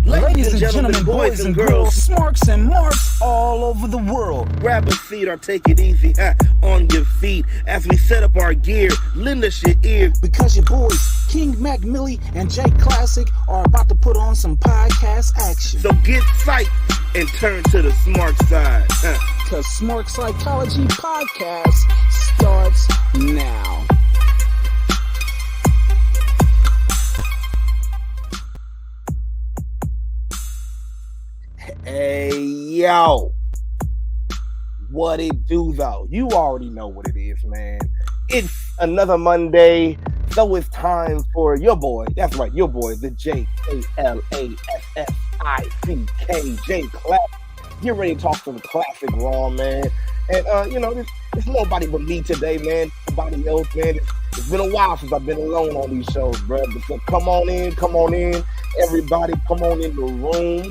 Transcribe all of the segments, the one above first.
Ladies and gentlemen, boys and girls, Smarks and Marks all over the world. Grab a seat or take it easy on your feet as we set up our gear. Lend us your ear. Because your boys, King Mac Millie and Jay Classic, are about to put on some podcast action. So get psyched and turn to the smart side. Because Smark Psychology Podcast starts now. Hey, yo. What it do, though? You already know what it is, man. It's another Monday, so it's time for your boy. That's right, your boy, the KLASSICK, J Classic. Get ready to talk some classic raw, man. And, it's nobody but me today, man. Nobody else, man. It's been a while since I've been alone on these shows, bro. So come on in. Everybody, come on in the room. We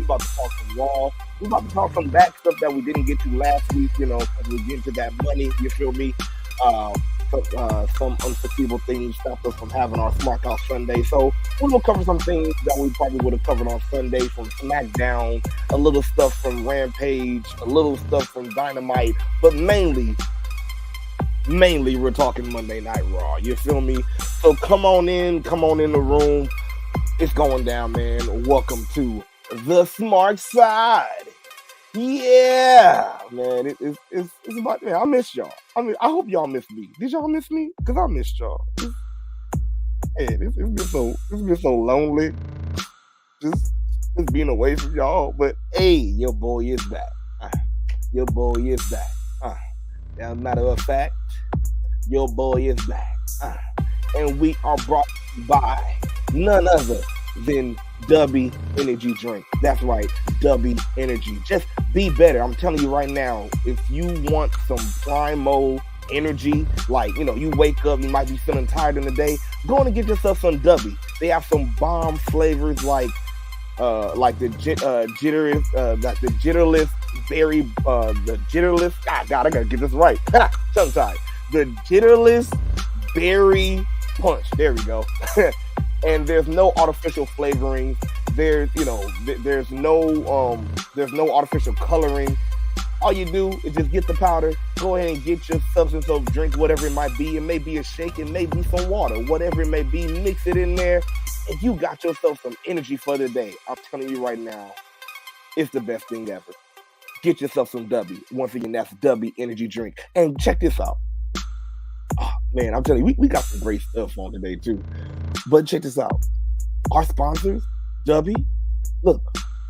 about to talk some raw. We about to talk some back stuff that we didn't get to last week, because we get into that money, you feel me? Some unforeseeable things stopped us from having our Smark Out Sunday. So we're going to cover some things that we probably would have covered on Sunday from SmackDown, a little stuff from Rampage, a little stuff from Dynamite, but mainly we're talking Monday Night Raw. You feel me? So come on in the room. It's going down, man. Welcome to the Smart Side. Yeah, man. It's about, man, I miss y'all. I hope y'all miss me. Did y'all miss me? Because I missed y'all. It's been so lonely. Just being away from y'all. But hey, your boy is back. As a matter of fact, your boy is back. And we are brought by none other than W Energy Drink. That's right, W Energy. Just be better. I'm telling you right now, if you want some primo energy, like, you wake up, you might be feeling tired in the day, go on and get yourself some W. They have some bomb flavors like the jitterless berry, the jitterless, I gotta get this right. Tongue tied. The jitterless berry punch. There we go. And there's no artificial flavoring. There's no artificial coloring. All you do is just get the powder, go ahead and get your substance of drink, whatever it might be. It may be a shake, it may be some water, whatever it may be, mix it in there, and you got yourself some energy for the day. I'm telling you right now, it's the best thing ever. Get yourself some W. Once again, that's W Energy Drink. And check this out. Oh, man, I'm telling you, we got some great stuff on today, too. But check this out. Our sponsors, W, look,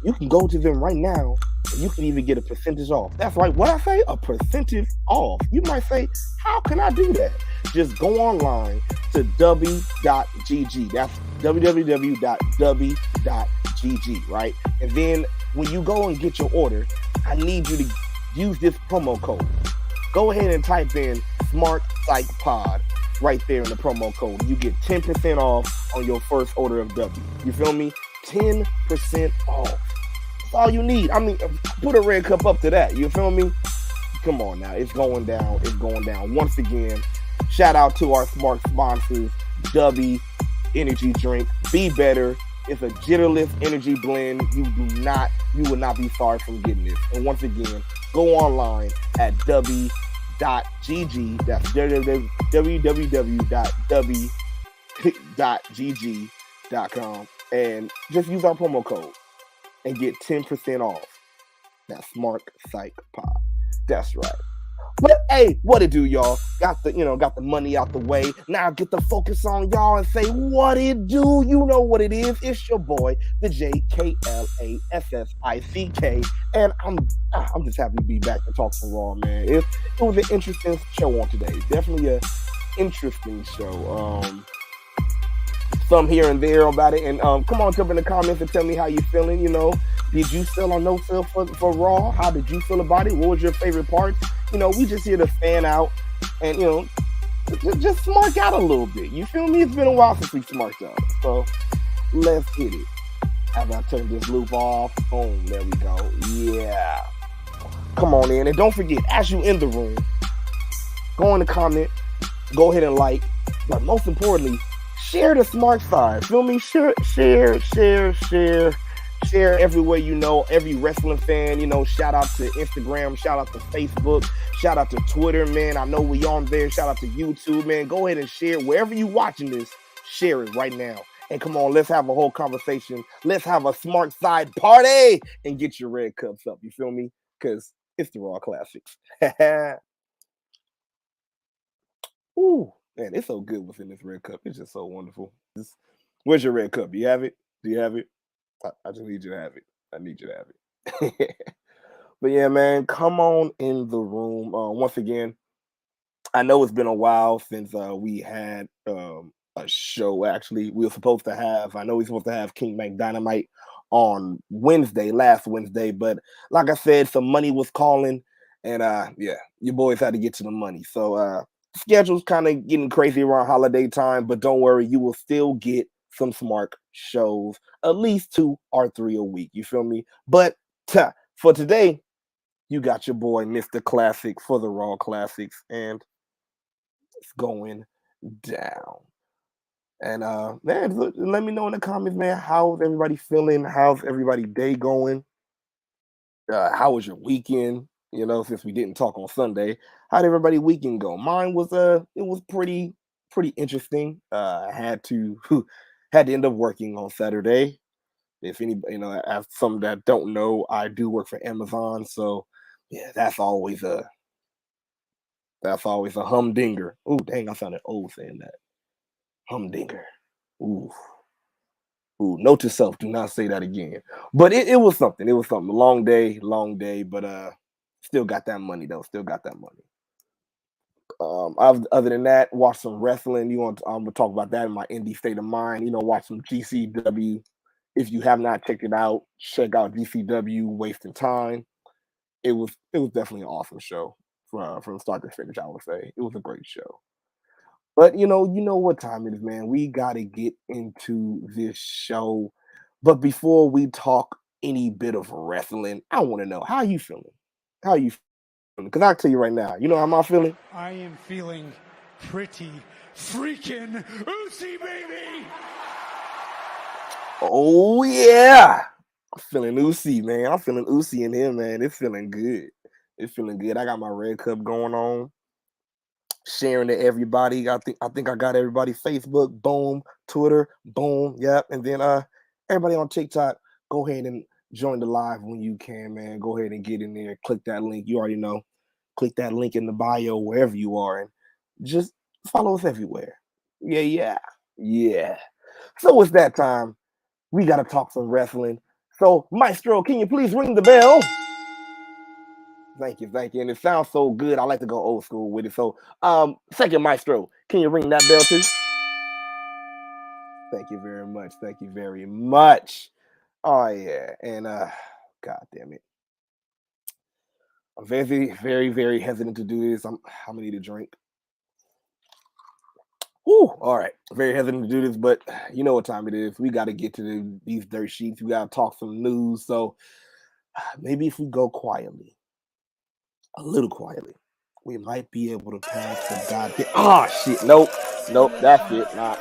you can go to them right now, and you can even get a percentage off. That's right. What I say? A percentage off. You might say, how can I do that? Just go online to w.gg. That's www.w.gg, right? And then when you go and get your order, I need you to use this promo code. Go ahead and type in Smart Psych Pod right there in the promo code. You get 10% off on your first order of W. You feel me? 10% off. That's all you need. I mean, put a red cup up to that. You feel me? Come on now. It's going down. Once again, shout out to our smart sponsors, W Energy Drink. Be better. It's a jitterless energy blend. You will not be sorry from getting this. And once again, go online at W.gg. That's www.w.gg.com, and just use our promo code and get 10% off. That's Smark Psych Pod. That's right. But hey, what it do, y'all? Got the money out the way. Now get the focus on y'all and say what it do. You know what it is. It's your boy, the JKLASSICK, and I'm just happy to be back to talk some raw, man. It was an interesting show on today. Definitely a interesting show. Some here and there about it, and come on, jump in the comments and tell me how you feeling. Did you sell or no sell for Raw? How did you feel about it? What was your favorite part? We just here to fan out and, just smark out a little bit. You feel me? It's been a while since we smarked out. So let's hit it. As I turn this loop off, boom, there we go. Yeah. Come on in. And don't forget, as you in the room, go in the comment, go ahead and like, but most importantly, share the Smark side. Feel me? Share everywhere you know. Every wrestling fan, shout out to Instagram, shout out to Facebook, shout out to Twitter, man. I know we on there. Shout out to YouTube, man. Go ahead and share wherever you watching this. Share it right now. And come on, let's have a whole conversation. Let's have a Smart side party and get your red cups up. You feel me? Because it's the Raw Classics. Ooh, man, it's so good within this red cup. It's just so wonderful. Where's your red cup? Do you have it? Do you have it? I just need you to have it. I need you to have it. But yeah, man, come on in the room. Once again, I know it's been a while since we had a show. Actually, we were supposed to have. I know we are supposed to have King Mac Dynamite on Wednesday, last Wednesday, but like I said, some money was calling, and yeah, your boys had to get to the money. So schedule's kind of getting crazy around holiday time, but don't worry, you will still get some Smark shows, at least 2 or 3 a week. You feel me? But for today, you got your boy Mr. Classic for the Raw Classics, and it's going down. And man, let me know in the comments, man. How's everybody feeling? How's everybody day going? How was your weekend? Since we didn't talk on Sunday, how did everybody weekend go? Mine was it was pretty interesting. I had to end up working on Saturday. If anybody, as some that don't know, I do work for Amazon, so yeah, that's always a humdinger. Oh, dang, I sounded old saying that. Humdinger. Ooh. Ooh, note to self, do not say that again. But it was something. It was something. Long day, but still got that money though. Still got that money. Other than that, watch some wrestling. I'm gonna talk about that in my indie state of mind. Watch some GCW. If you have not checked it out, check out GCW. Wasting time. It was definitely an awesome show from start to finish. I would say it was a great show. But you know what time it is, man. We gotta get into this show. But before we talk any bit of wrestling, I want to know how you feeling. How you feeling? Because I'll tell you right now. You know how am I feeling? I am feeling pretty freaking oozy, baby. Oh yeah, I'm feeling oozy, man. I'm feeling oozy in here, man. It's feeling good. It's feeling good. I got my red cup going on. Sharing to everybody. I think I got everybody. Facebook, boom. Twitter, boom. Yep. And then everybody on TikTok, go ahead and join the live when you can, man. Go ahead and get in there. Click that link. You already know. Click that link in the bio wherever you are, and just follow us everywhere. Yeah. So it's that time. We gotta talk some wrestling. So Maestro, can you please ring the bell? Thank you. And it sounds so good. I like to go old school with it. So, second Maestro, can you ring that bell too? Thank you very much. Thank you very much. Oh yeah, and God damn it, I'm very hesitant to do this. I'm gonna need a drink. Whew, all right, very hesitant to do this, but you know what time it is. We got to get to these dirt sheets. We got to talk some news. So maybe if we go quietly. A little quietly, we might be able to pass the goddamn. Oh shit! Nope. That's it. Nah.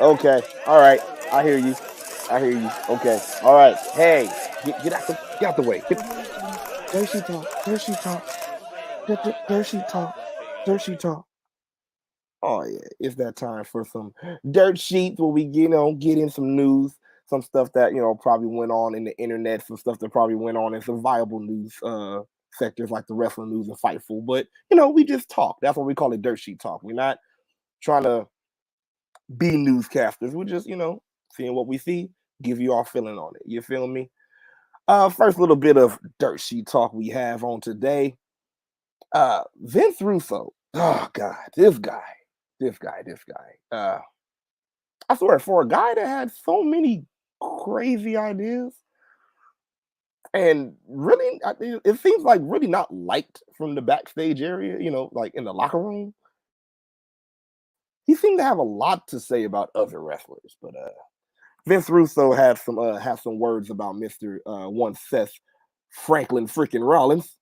Okay. All right. I hear you. Okay. All right. Hey, get out the way. There she talk. There she talk. Oh yeah, it's that time for some dirt sheets where we get in some news, some stuff that probably went on in the internet, some stuff that probably went on in some viable news sectors like the wrestling news and Fightful. But we just talk. That's what we call it, dirt sheet talk. We're not trying to be newscasters. We're just seeing what we see, give you our feeling on it. You feel me? First little bit of dirt sheet talk we have on today. Vince Russo. Oh God, this guy. I swear, for a guy that had so many crazy ideas, and really, it seems like really not liked from the backstage area, like in the locker room. He seemed to have a lot to say about other wrestlers, but Vince Russo had some words about Mr. One Seth Franklin freaking Rollins.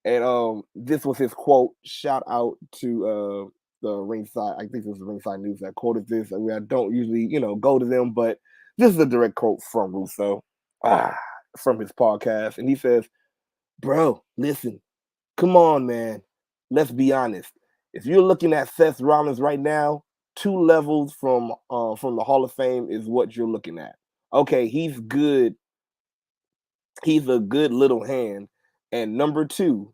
And this was his quote. Shout out to the ringside. I think this was the Ringside News that quoted this. I mean, I don't usually, go to them, but this is a direct quote from Russo, from his podcast, and he says, "Bro, listen, come on, man. Let's be honest. If you're looking at Seth Rollins right now, 2 levels from the Hall of Fame is what you're looking at. Okay, he's good. He's a good little hand, and number two,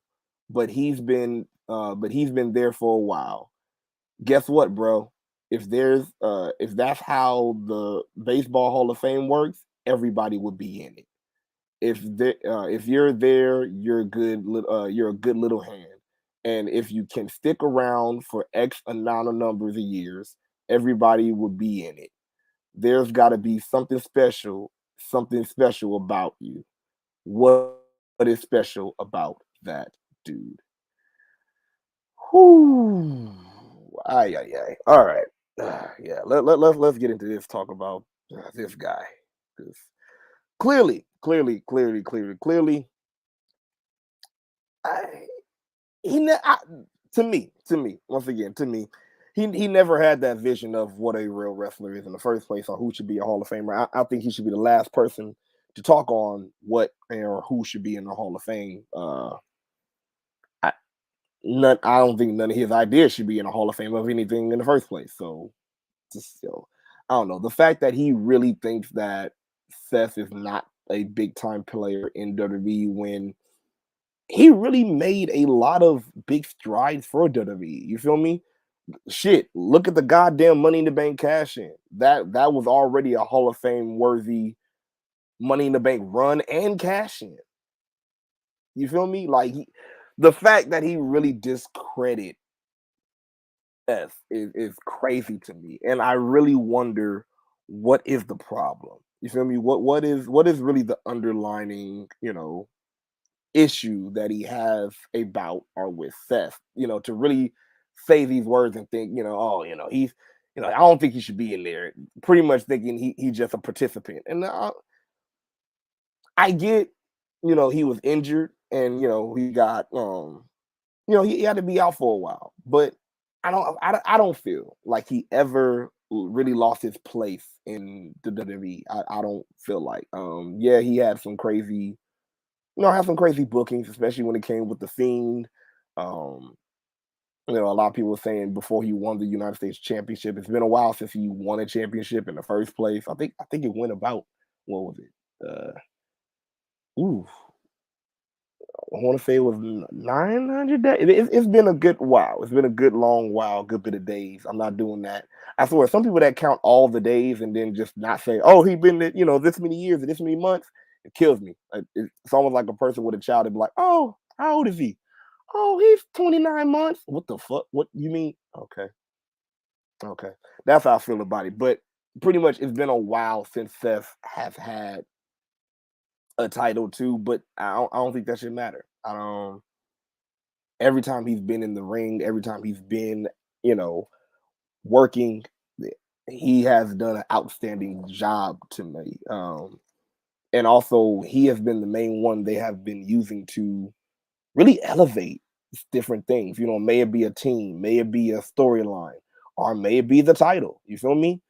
but he's been there for a while. Guess what, bro? If that's how the Baseball Hall of Fame works, everybody would be in it. If you're there, you're a good little hand. And if you can stick around for X amount of numbers of years, everybody would be in it. There's got to be something special about you. What is special about that dude?" Whoo. Ay, ay, ay. All right. Yeah, let's get into this talk about this guy. 'Cause clearly, I, he ne- I, to me, once again, to me, he never had that vision of what a real wrestler is in the first place, or who should be a Hall of Famer. I think he should be the last person to talk on what or who should be in the Hall of Fame. I, I don't think none of his ideas should be in the Hall of Fame of anything in the first place. So, I don't know. The fact that he really thinks that Seth is not a big time player in WWE when he really made a lot of big strides for WWE. You feel me? Shit, look at the goddamn Money in the Bank cash in. That was already a Hall of Fame worthy Money in the Bank run and cash in. You feel me? Like the fact that he really discredit is crazy to me, and I really wonder what is the problem. You feel me? What is really the underlining issue that he has about or with Seth? To really say these words and think oh he's I don't think he should be in there. Pretty much thinking he's just a participant, and I get he was injured and he got he had to be out for a while, but I don't feel like he ever really lost his place in the WWE. I don't feel like yeah, he had some crazy have some crazy bookings, especially when it came with the Fiend. Um a lot of people were saying before he won the United States Championship. It's been a while since he won a championship in the first place. I think it went about, what was it? Ooh, I want to say it was 900 days. It's been a good while. It's been a good long while, good bit of days. I'm not doing that. I swear, some people that count all the days and then just not say, "Oh, he been there, this many years or this many months." It kills me. It's almost like a person with a child. They'd be like, "Oh, how old is he? Oh, he's 29 months. What the fuck? What you mean?" Okay, okay, that's how I feel about it. But pretty much, it's been a while since Seth has had a title too. But I don't think that should matter. I don't. Every time he's been in the ring, every time he's been, you know, working, he has done an outstanding job to me. And also, he has been the main one they have been using to really elevate different things. May it be a team, may it be a storyline, or may it be the title. You feel me?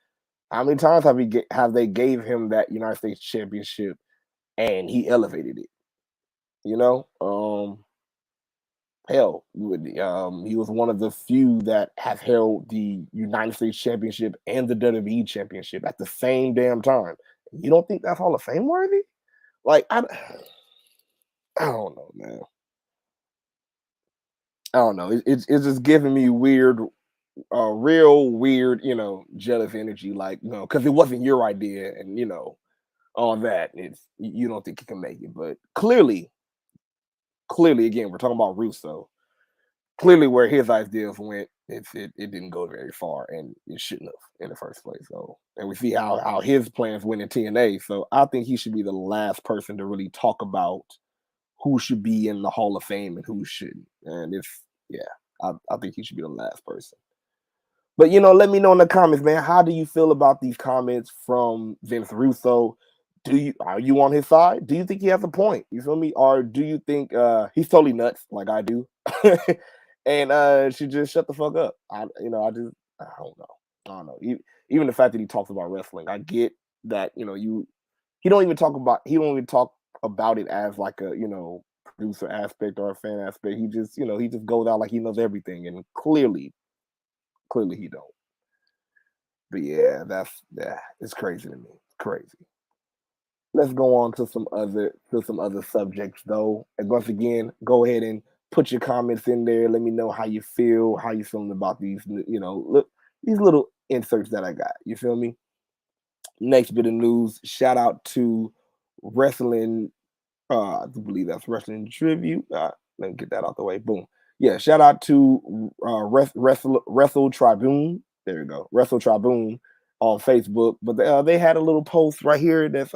How many times have they gave him that United States Championship and he elevated it? You know, hell, he was one of the few that have held the United States Championship and the WWE Championship at the same damn time. You don't think that's Hall of Fame worthy? Like, I don't know, man. I don't know. It's just giving me weird, real weird, jealous energy. Like, because it wasn't your idea, and all that. You don't think you can make it, but clearly, again, we're talking about Russo. Clearly, where his ideas went, it didn't go very far, and it shouldn't have in the first place. So, and we see how his plans went in TNA. So, I think he should be the last person to really talk about who should be in the Hall of Fame and who shouldn't. And yeah, I think he should be the last person. But let me know in the comments, man. How do you feel about these comments from Vince Russo? Are you on his side? Do you think he has a point? You feel me? Or do you think he's totally nuts like I do? and she just shut the fuck up. I don't know. I don't know. Even the fact that he talks about wrestling, I get that. He don't even talk about it as like a producer aspect or a fan aspect. He just goes out like he knows everything, and clearly he don't. But yeah, it's crazy to me. It's crazy. Let's go on to some other subjects though. And once again, go ahead and put your comments in there. Let me know how you feel, how you feeling about these little inserts that I got. You feel me? Next bit of news. Shout out to wrestling. I do believe that's wrestling tribute. Let me get that out the way. Boom. Yeah. Shout out to Wrestle Tribune. There you go. Wrestle Tribune on Facebook. But they had a little post right here that's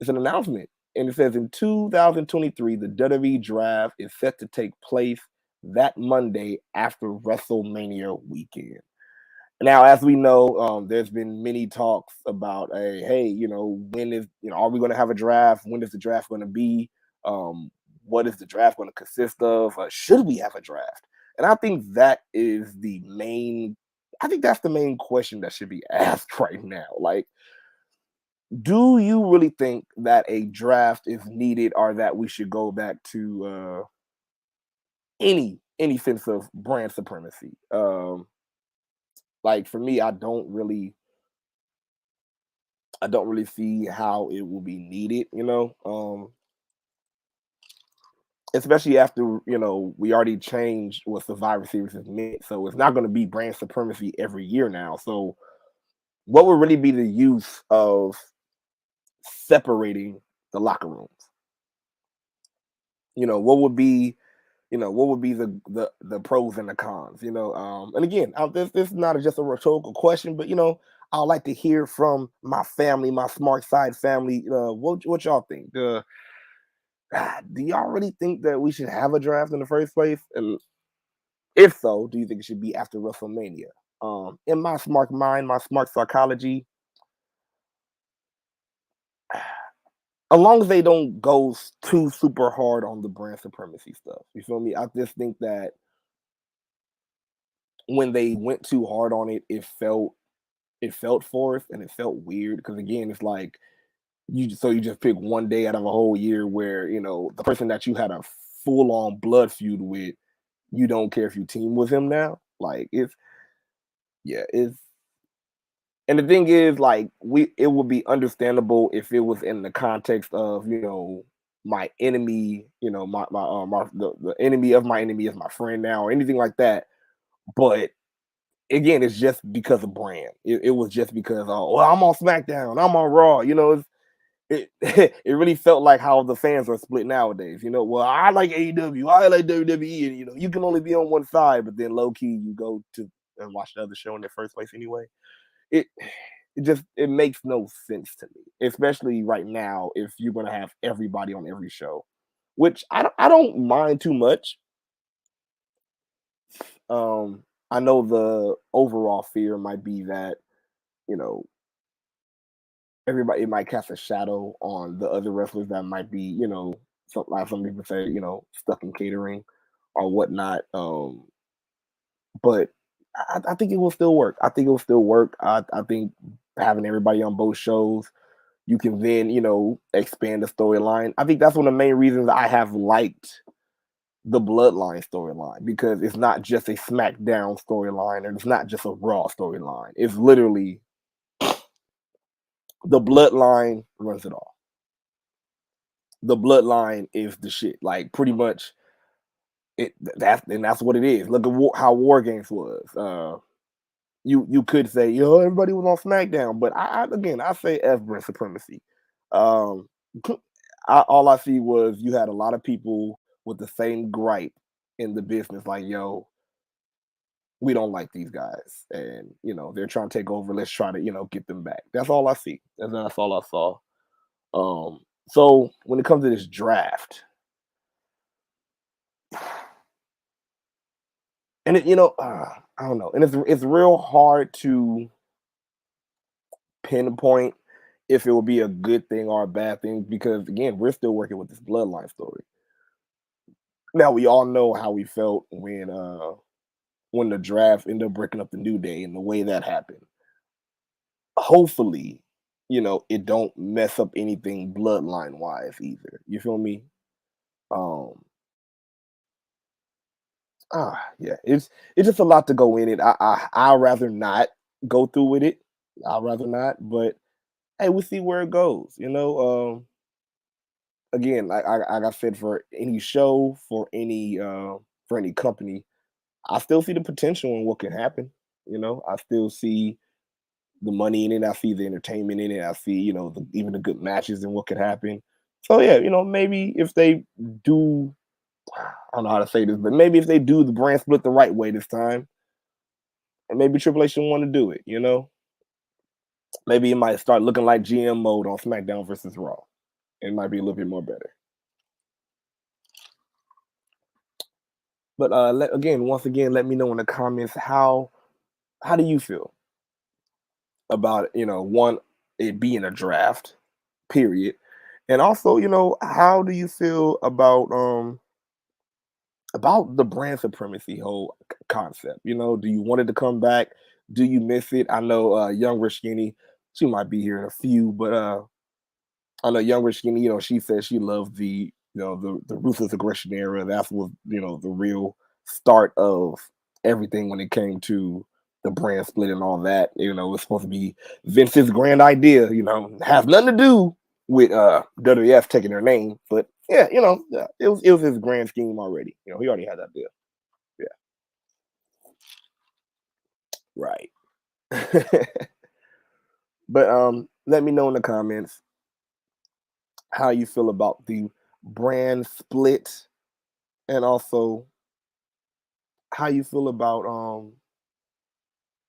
it's an announcement, and it says in 2023, the WWE draft is set to take place that Monday after WrestleMania weekend. Now, as we know, there's been many talks about, hey, when is, are we going to have a draft? When is the draft going to be? What is the draft going to consist of? Should we have a draft? And I think that's the main question that should be asked right now. Like, do you really think that a draft is needed, or that we should go back to any sense of brand supremacy? Like for me, I don't really see how it will be needed, especially after, we already changed what Survivor Series has meant. So it's not going to be brand supremacy every year now. So what would really be the use of separating the locker rooms? What would be the pros and the cons? And again, this is not just a rhetorical question, but I'd like to hear from my family, my Smart Side family. What y'all think? Do y'all really think that we should have a draft in the first place? And if so, do you think it should be after WrestleMania? In my smart mind, my smart psychology, as long as they don't go too super hard on the brand supremacy stuff, you feel me? I just think that when they went too hard on it, it felt forced and it felt weird, because again, it's like you just pick one day out of a whole year where the person that you had a full on blood feud with, you don't care if you team with him now. Like it's and the thing is, like, it would be understandable if it was in the context of my enemy, the enemy of my enemy is my friend now, or anything like that. But again, it's just because of brand. It was just because, well, I'm on SmackDown, I'm on Raw. It really felt like how the fans are split nowadays. Well, I like AEW, I like WWE, and you can only be on one side, but then low key you go to and watch the other show in the first place anyway. It makes no sense to me, especially right now if you're gonna have everybody on every show, which I don't mind too much. I know the overall fear might be that you know everybody, it might cast a shadow on the other wrestlers that might be some people say stuck in catering or whatnot. But I think it will still work. I think it will still work. I think having everybody on both shows, you can then expand the storyline. I think that's one of the main reasons I have liked the Bloodline storyline, because it's not just a SmackDown storyline, and it's not just a Raw storyline. It's literally the Bloodline runs it all. The Bloodline is the shit. Like pretty much, that's what it is. Look at how War Games was. You could say everybody was on SmackDown, but I say F brand supremacy. Um, all I see was you had a lot of people with the same gripe in the business, like we don't like these guys, and they're trying to take over. Let's try to get them back. That's all I see. That's all I saw. So when it comes to this draft, and I don't know, and it's real hard to pinpoint if it will be a good thing or a bad thing, because again, we're still working with this Bloodline story. Now we all know how we felt when the draft ended up breaking up the New Day and the way that happened. Hopefully, it don't mess up anything bloodline wise either. You feel me? Um, yeah, it's just a lot to go in it. I'd rather not go through with it. I'd rather not, but hey, we'll see where it goes. Again, like I said, for any show, for any company, I still see the potential in what can happen. I still see the money in it. I see the entertainment in it. I see, even the good matches and what could happen. So yeah, maybe if they do, I don't know how to say this, but maybe if they do the brand split the right way this time, and maybe Triple H will want to do it. Maybe it might start looking like GM mode on SmackDown versus Raw. It might be a little bit more better. But once again, let me know in the comments how do you feel about one, it being a draft, period, and also how do you feel about the brand supremacy whole concept? Do you want it to come back? Do you miss it? I know Young Rich Skinny, she might be here in a few, but I know Young Rich Skinny, she said she loved the ruthless aggression era. That was the real start of everything when it came to the brand split and all that. It's supposed to be Vince's grand idea. Have nothing to do with WWF taking their name, but yeah, it was his grand scheme already. He already had that deal. Yeah, right. But let me know in the comments how you feel about the brand split, and also how you feel about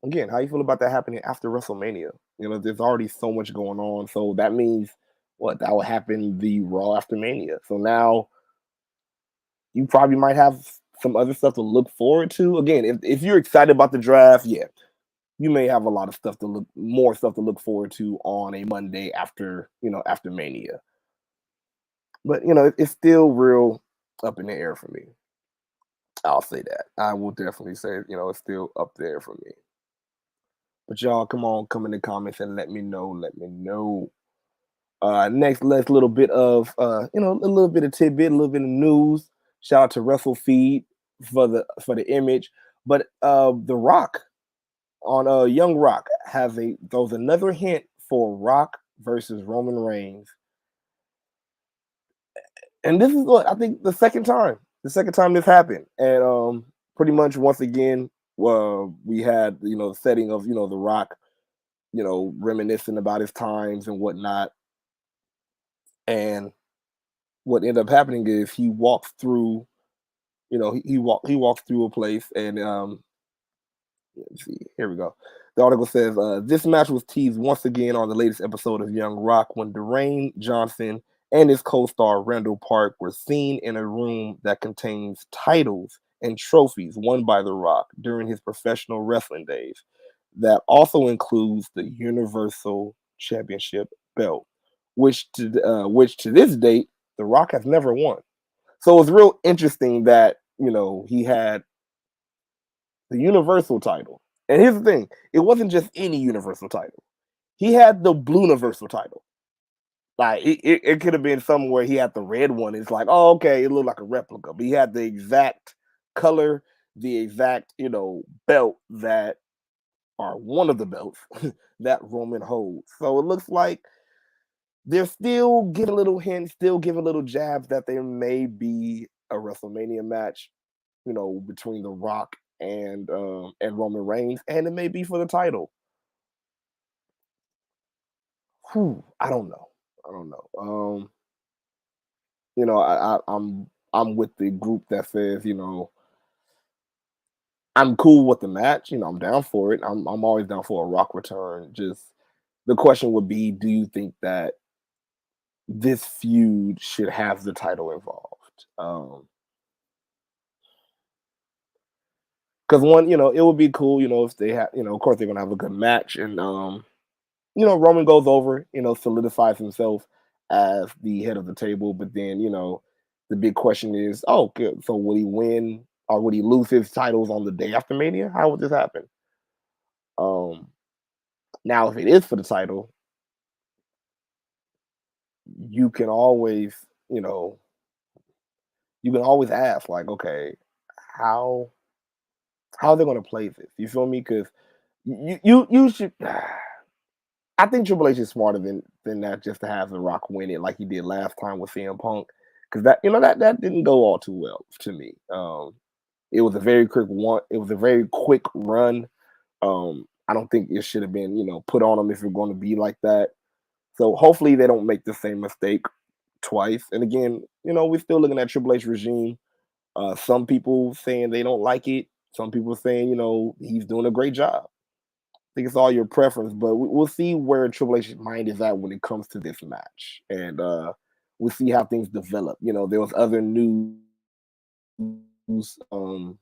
again, how you feel about that happening after WrestleMania. There's already so much going on, so that means what that will happen the Raw after Mania. So now you probably might have some other stuff to look forward to. Again, if you're excited about the draft, yeah, you may have a lot of more stuff to look forward to on a Monday after Mania. But it's still real up in the air for me. I'll say that. I will definitely say, it's still up there for me. But y'all, come in the comments and let me know. Let me know. Next, let's little bit of a little bit of tidbit, a little bit of news. Shout out to WrestleFeed for the image. But The Rock on Young Rock throws another hint for Rock versus Roman Reigns. And this is what I think the second time this happened. And pretty much once again, we had the setting of The Rock, reminiscing about his times and whatnot. And what ended up happening is he walks through, he walks through a place, and let's see, here we go. The article says this match was teased once again on the latest episode of Young Rock when Dwayne Johnson and his co-star Randall Park were seen in a room that contains titles and trophies won by The Rock during his professional wrestling days. That also includes the Universal Championship belt, which to this date The Rock has never won. So it's real interesting that he had the Universal title. And here's the thing: it wasn't just any Universal title. He had the Blue Universal title. Like it could have been somewhere he had the red one. It's like, oh, okay, it looked like a replica, but he had the exact color, the exact belt that are one of the belts that Roman holds. So it looks like they're still giving little hints, still giving little jabs that there may be a WrestleMania match, between The Rock and Roman Reigns, and it may be for the title. I don't know. I don't know. I'm with the group that says, I'm cool with the match. I'm down for it. I'm always down for a Rock return. Just the question would be, do you think that this feud should have the title involved? Because one, it would be cool, if they have, of course they're gonna have a good match, and Roman goes over, solidifies himself as the head of the table, but then the big question is, oh, good. So will he win or would he lose his titles on the day after Mania? How would this happen? Um, Now, if it is for the title, you can always, you know, you can always ask, like, okay, how how are they going to play this? You feel me? Because you should. I think Triple H is smarter than that, just to have The Rock win it like he did last time with CM Punk, because that didn't go all too well to me. It was a very quick one. It was a very quick run. I don't think it should have been put on them if it's going to be like that. So hopefully they don't make the same mistake twice. And again, we're still looking at Triple H regime. Some people saying they don't like it. Some people saying he's doing a great job. I think it's all your preference, but we'll see where Triple H's mind is at when it comes to this match, and we'll see how things develop. There was other news. Um,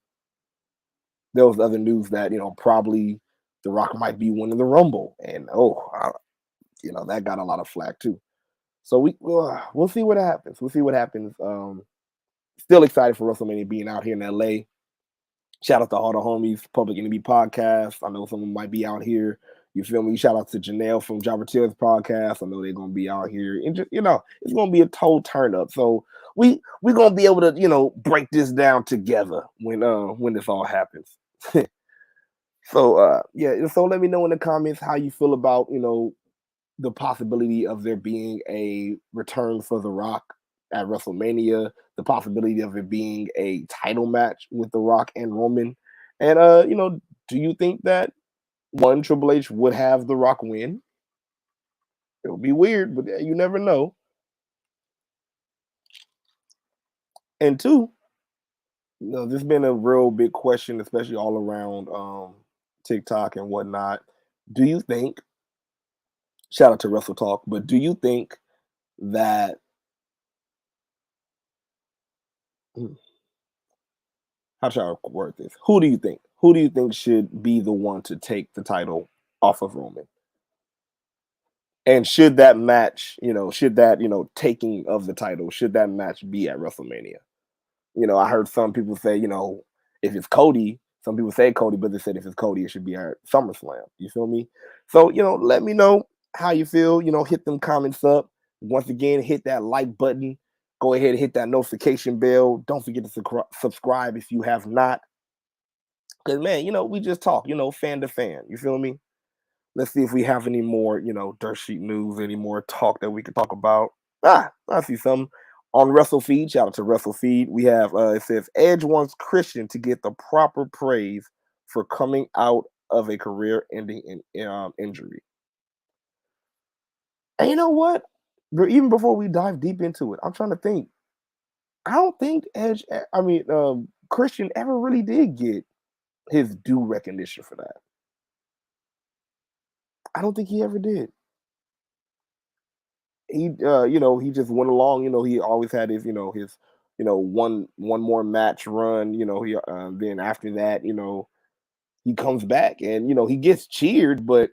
there was other news that probably The Rock might be winning the Rumble, and that got a lot of flack too. So we'll see what happens. We'll see what happens. Still excited for WrestleMania being out here in LA. Shout out to all the homies, Public Enemy Podcast. I know someone might be out here. You feel me? Shout out to Janelle from Jobber Till's podcast. I know they're gonna be out here, and just it's gonna be a total turn up. So we're gonna be able to break this down together when this all happens. So yeah, so let me know in the comments how you feel about the possibility of there being a return for The Rock at WrestleMania, the possibility of it being a title match with The Rock and Roman. And do you think that one, Triple H would have The Rock win? It would be weird, but you never know. And two, there's been a real big question, especially all around TikTok and whatnot. Do you think, shout out to Wrestle Talk, but do you think that how should I word this? Who do you think? Who do you think should be the one to take the title off of Roman? And should that match, should that, taking of the title, should that match be at WrestleMania? I heard some people say, if it's Cody, some people say Cody, but they said if it's Cody, it should be at SummerSlam. You feel me? So, let me know how you feel. Hit them comments up. Once again, hit that like button. Go ahead and hit that notification bell. Don't forget to subscribe if you have not. Because, man, we just talk, fan to fan. You feel me? Let's see if we have any more, dirt sheet news, any more talk that we can talk about. I see some on WrestleFeed. Shout out to WrestleFeed. We have, it says, Edge wants Christian to get the proper praise for coming out of a career-ending injury. And you know what? Even before we dive deep into it, I'm trying to think. I don't think Christian ever really did get his due recognition for that. I don't think he ever did. He he just went along. He always had his his one more match run. He then after that he comes back and he gets cheered. But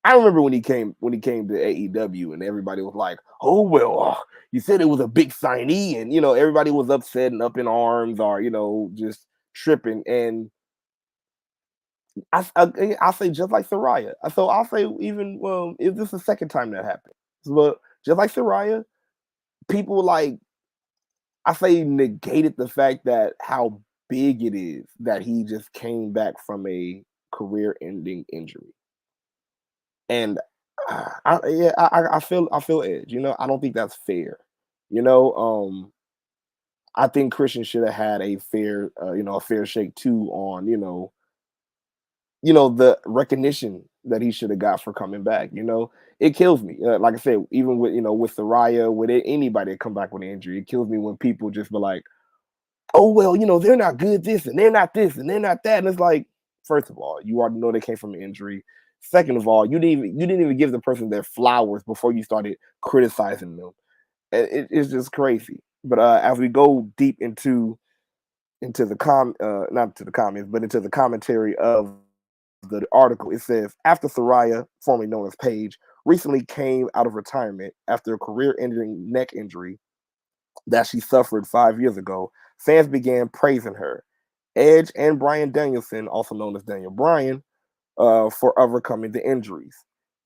I remember when he came to AEW and everybody was like, oh well, you said it was a big signee, and everybody was upset and up in arms or just tripping. And I say just like Saraya. So I'll say even if this is the second time that happened. But just like Saraya, people I say negated the fact that how big it is that he just came back from a career-ending injury. And I feel Edge. I don't think that's fair. I think Christian should have had a fair a fair shake too on the recognition that he should have got for coming back. It kills me. Like I said, even with with Saraya, with anybody that come back with an injury, it kills me when people just be like, "Oh well, they're not good this and they're not this and they're not that." And it's like, first of all, you already know they came from an injury. Second of all, you didn't even give the person their flowers before you started criticizing them. And it's just crazy. But as we go deep into the not to the comments, but into the commentary of the article, it says, after Saraya, formerly known as Paige, recently came out of retirement after a career-ending neck injury, that she suffered 5 years ago, fans began praising her. Edge and Bryan Danielson, also known as Daniel Bryan, for overcoming the injuries.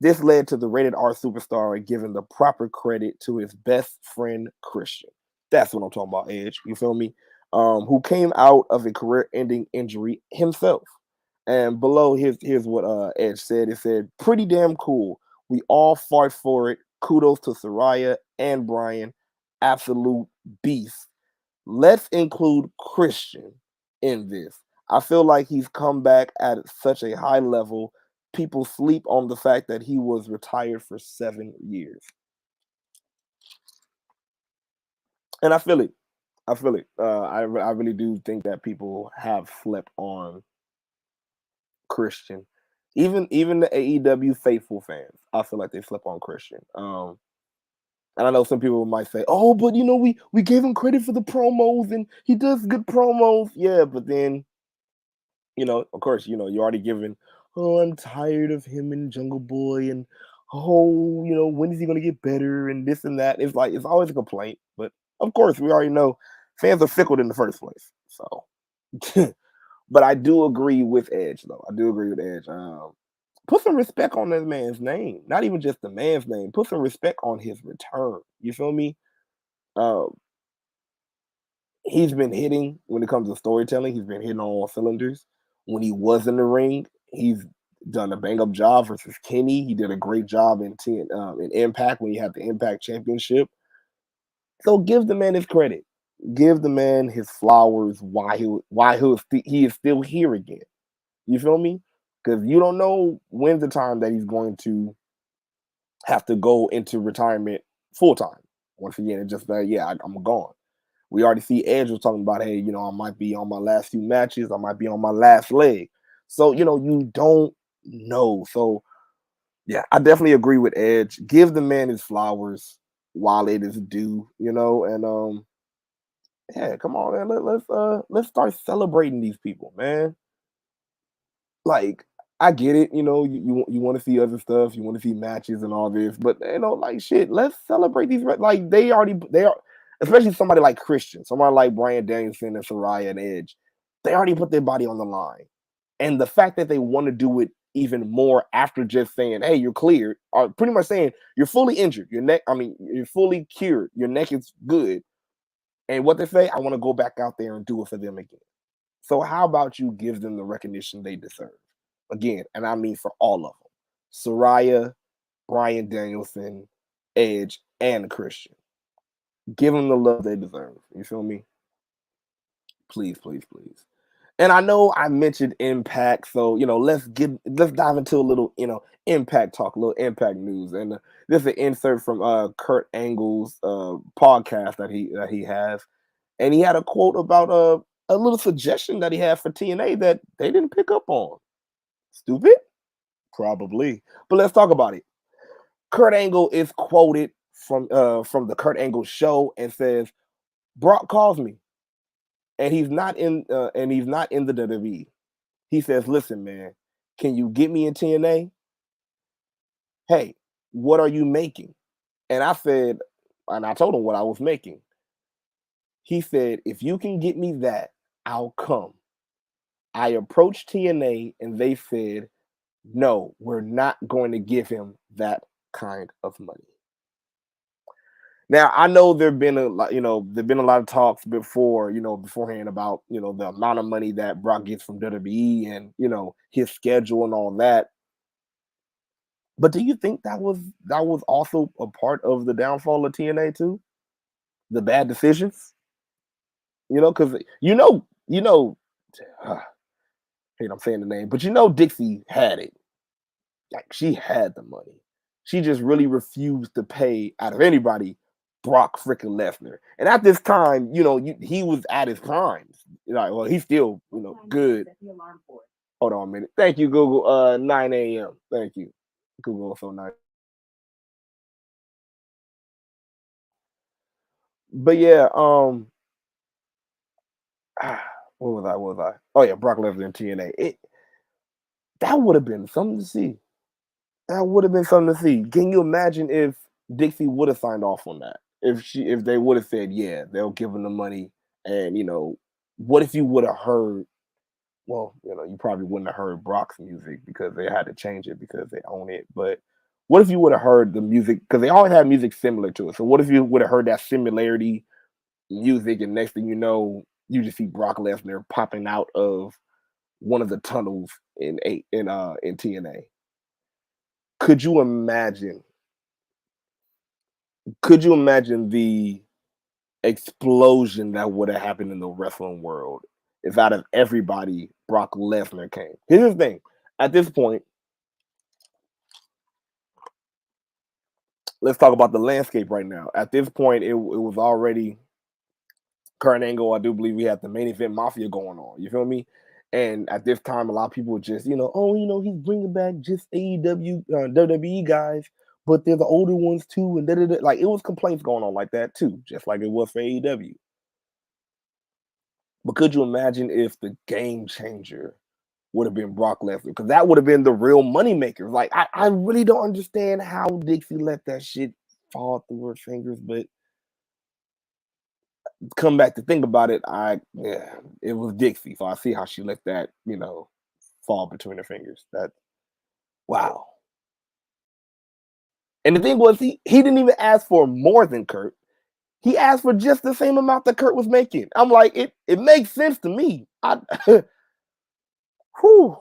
This led to the rated R superstar giving the proper credit to his best friend Christian. That's what I'm talking about, Edge. You feel me? Who came out of a career-ending injury himself. And below, here's what Edge said. It said, "Pretty damn cool. We all fought for it. Kudos to Soraya and Bryan. Absolute beast. Let's include Christian in this. I feel like he's come back at such a high level. People sleep on the fact that he was retired for 7 years." And I feel it. I feel it. I really do think that people have slept on Christian. Even the AEW faithful fans, I feel like they slept on Christian. And I know some people might say, "Oh, but we gave him credit for the promos and he does good promos." Yeah, but then of course, you're already given, "Oh, I'm tired of him and Jungle Boy and oh, when is he gonna get better and this and that." It's like it's always a complaint, but of course we already know fans are fickle in the first place. So but I do agree with Edge though. I do agree with Edge. Put some respect on this man's name. Not even just the man's name. Put some respect on his return. You feel me? Uh, he's been hitting when it comes to storytelling. He's been hitting on all cylinders. When he was in the ring, he's done a bang up job versus Kenny. He did a great job in Impact when he had the Impact Championship. So give the man his credit. Give the man his flowers. He is still here again. You feel me? Because you don't know when's the time that he's going to have to go into retirement full time. Once again, it's just that I'm gone. We already see Edge was talking about, hey, I might be on my last few matches, I might be on my last leg. So, you don't know. So, yeah, I definitely agree with Edge. Give the man his flowers while it is due, and yeah, come on, man. Let's start celebrating these people, man. Like, I get it, you want to see other stuff, you want to see matches and all this, but like shit, let's celebrate these. Like they are, especially somebody like Christian, somebody like Bryan Danielson and Soraya and Edge. They already put their body on the line, and the fact that they want to do it even more after just saying, "Hey, you're cleared," or pretty much saying you're fully injured, your neck. I mean, you're fully cured, your neck is good, and what they say, "I want to go back out there and do it for them again." So how about you give them the recognition they deserve? Again, and I mean for all of them. Soraya, Bryan Danielson, Edge, and Christian. Give them the love they deserve. You feel me? Please, please, please. And I know I mentioned Impact, so let's dive into a little Impact talk, a little Impact news, and this is an insert from Kurt Angle's podcast that he has, and he had a quote about a little suggestion that he had for TNA that they didn't pick up on. Stupid? Probably. But let's talk about it. Kurt Angle is quoted from the Kurt Angle show and says, "Brock calls me and he's not in the WWE. He says, 'Listen, man, can you get me in TNA? Hey, what are you making?' And I told him what I was making. He said, 'If you can get me that, I'll come.' I approached TNA and they said, 'No, we're not going to give him that kind of money.'" Now I know there've been a lot, there've been a lot of talks beforehand about the amount of money that Brock gets from WWE and his schedule and all that. But do you think that was also a part of the downfall of TNA too? The bad decisions, because hate I'm saying the name, but Dixie had it. Like she had the money. She just really refused to pay out of anybody Brock freaking Lesnar. And at this time, he was at his prime. Like, well, he's still, good. Hold on a minute. Thank you, Google. 9 a.m. Thank you. Google also 9. But yeah, what was I? Oh yeah, Brock Lesnar in TNA. That would have been something to see. That would have been something to see. Can you imagine if Dixie would have signed off on that? if they would have said, yeah, they'll give him the money, and what if you would have heard? Well, you probably wouldn't have heard Brock's music because they had to change it because they own it. But what if you would have heard the music, because they always have music similar to it? So what if you would have heard that similarity music, and next thing you know, you just see Brock Lesnar popping out of one of the tunnels in TNA? Could you imagine? Could you imagine the explosion that would have happened in the wrestling world if out of everybody Brock Lesnar came? Here's the thing. At this point, let's talk about the landscape right now. At this point, it was already Kurt Angle. I do believe we had the main event mafia going on. You feel me? And at this time, a lot of people just, oh, he's bringing back just AEW, WWE guys, but they're the older ones too. And da-da-da. Like, it was complaints going on like that too, just like it was for AEW. But could you imagine if the game changer would have been Brock Lesnar? Because that would have been the real moneymaker. Like, I really don't understand how Dixie let that shit fall through her fingers, but come back to think about it, it was Dixie. So I see how she let that, fall between her fingers. That, wow. And the thing was, he didn't even ask for more than Kurt. He asked for just the same amount that Kurt was making. I'm like, it makes sense to me. Whew.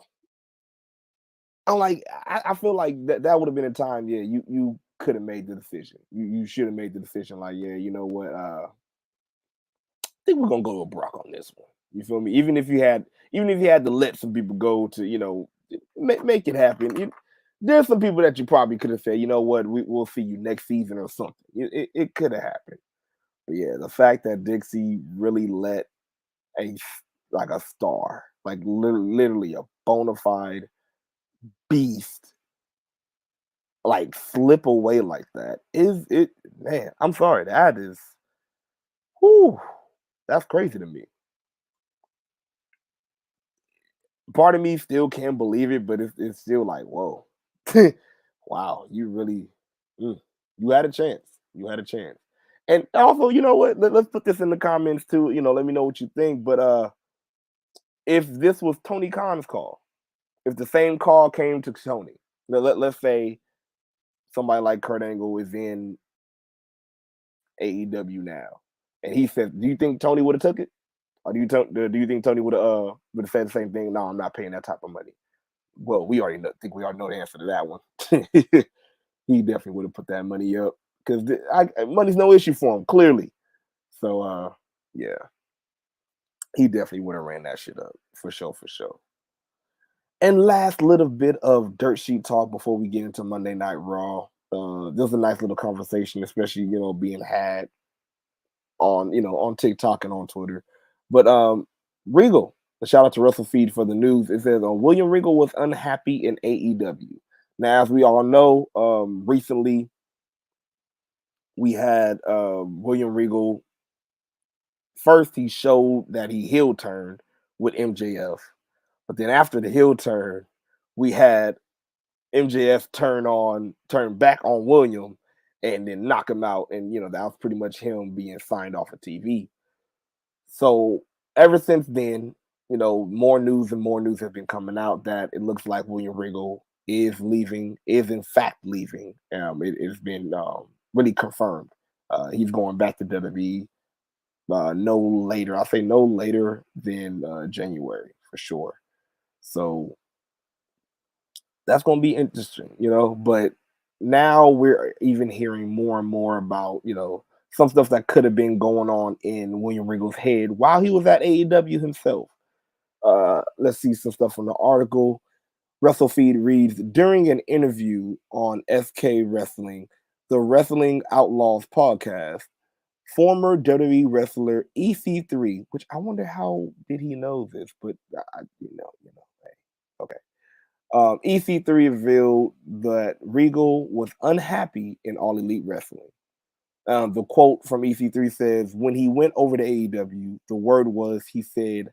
I'm like, I feel like that would have been a time, yeah, you could have made the decision. You should have made the decision, like, yeah, you know what, I think we're gonna go with Brock on this one. You feel me? Even if you had to let some people go to, make it happen. There's some people that you probably could have said, you know what, we'll see you next season or something. It could have happened. But yeah, the fact that Dixie really let a star, like literally a bona fide beast, like slip away like that is it, man. I'm sorry, that is, whew, that's crazy to me. Part of me still can't believe it, but it's still like, whoa. Wow, you really, you had a chance. You had a chance. And also, you know what? Let's put this in the comments too. Let me know what you think. But if this was Tony Khan's call, if the same call came to Tony, let's say somebody like Kurt Angle is in AEW now, and he said, "Do you think Tony would have took it, or do you think Tony would have said the same thing? No, I'm not paying that type of money." Well, we already think we already know the answer to that one. He definitely would have put that money up because money's no issue for him, clearly. So, yeah, he definitely would have ran that shit up for sure, for sure. And last little bit of dirt sheet talk before we get into Monday Night Raw. There's a nice little conversation, especially being had on TikTok and on Twitter. But Regal, a shout out to Russell Feed for the news. It says William Regal was unhappy in AEW. Now, as we all know, recently we had William Regal. First, he showed that he heel turned with MJF, but then after the heel turn, we had MJF turn back on William, and then knock him out, and that was pretty much him being signed off of TV. So ever since then, more news and more news has been coming out that it looks like William Regal is leaving, is in fact leaving. It's been really confirmed. He's going back to WWE no later. I'll say no later than January for sure. So that's going to be interesting, but now we're even hearing more and more about, some stuff that could have been going on in William Regal's head while he was at AEW himself. Let's see some stuff from the article. WrestleFeed reads, during an interview on SK Wrestling, the Wrestling Outlaws podcast, former WWE wrestler EC3, which I wonder how did he know this, but hey, okay. EC3 revealed that Regal was unhappy in All Elite Wrestling. The quote from EC3 says, when he went over to AEW, the word was, he said,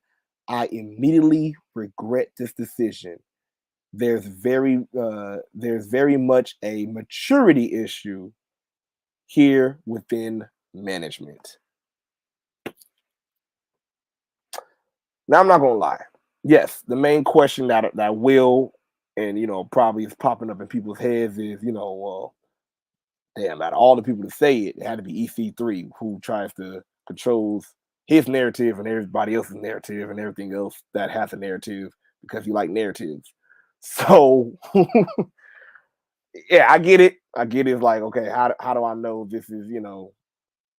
I immediately regret this decision. There's very much a maturity issue here within management. Now, I'm not gonna lie. Yes, the main question that will and probably is popping up in people's heads is, well, damn, out of all the people to say it, it had to be EC3 who tries to controls his narrative and everybody else's narrative and everything else that has a narrative because you like narratives. So yeah, I get it. I get it. It's like, okay, how do I know this is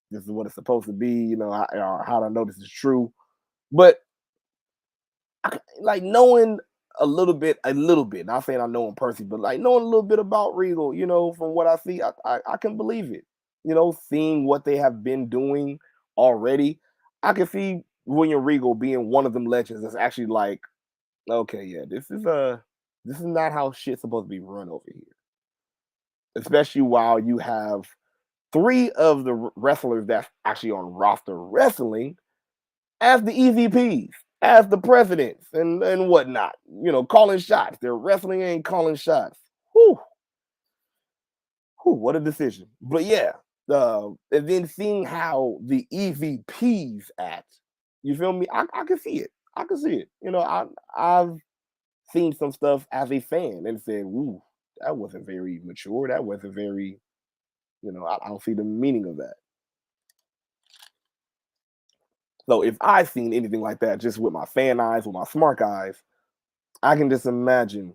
this is what it's supposed to be? How do I know this is true? But like knowing a little bit, not saying I know him personally, but like knowing a little bit about Regal, from what I see, I can believe it. Seeing what they have been doing already, I can see William Regal being one of them legends that's actually like, okay, yeah, this is not how shit's supposed to be run over here. Especially while you have three of the wrestlers that's actually on roster wrestling as the EVPs, as the presidents, and whatnot. Calling shots. They're wrestling and calling shots. Whew. Whew, what a decision. But yeah, and then seeing how the EVPs act, you feel me? I can see it. I can see it. I've seen some stuff as a fan and said, "Ooh, that wasn't very mature. That wasn't very." I don't see the meaning of that. So if I've seen anything like that, just with my fan eyes, with my Smark eyes, I can just imagine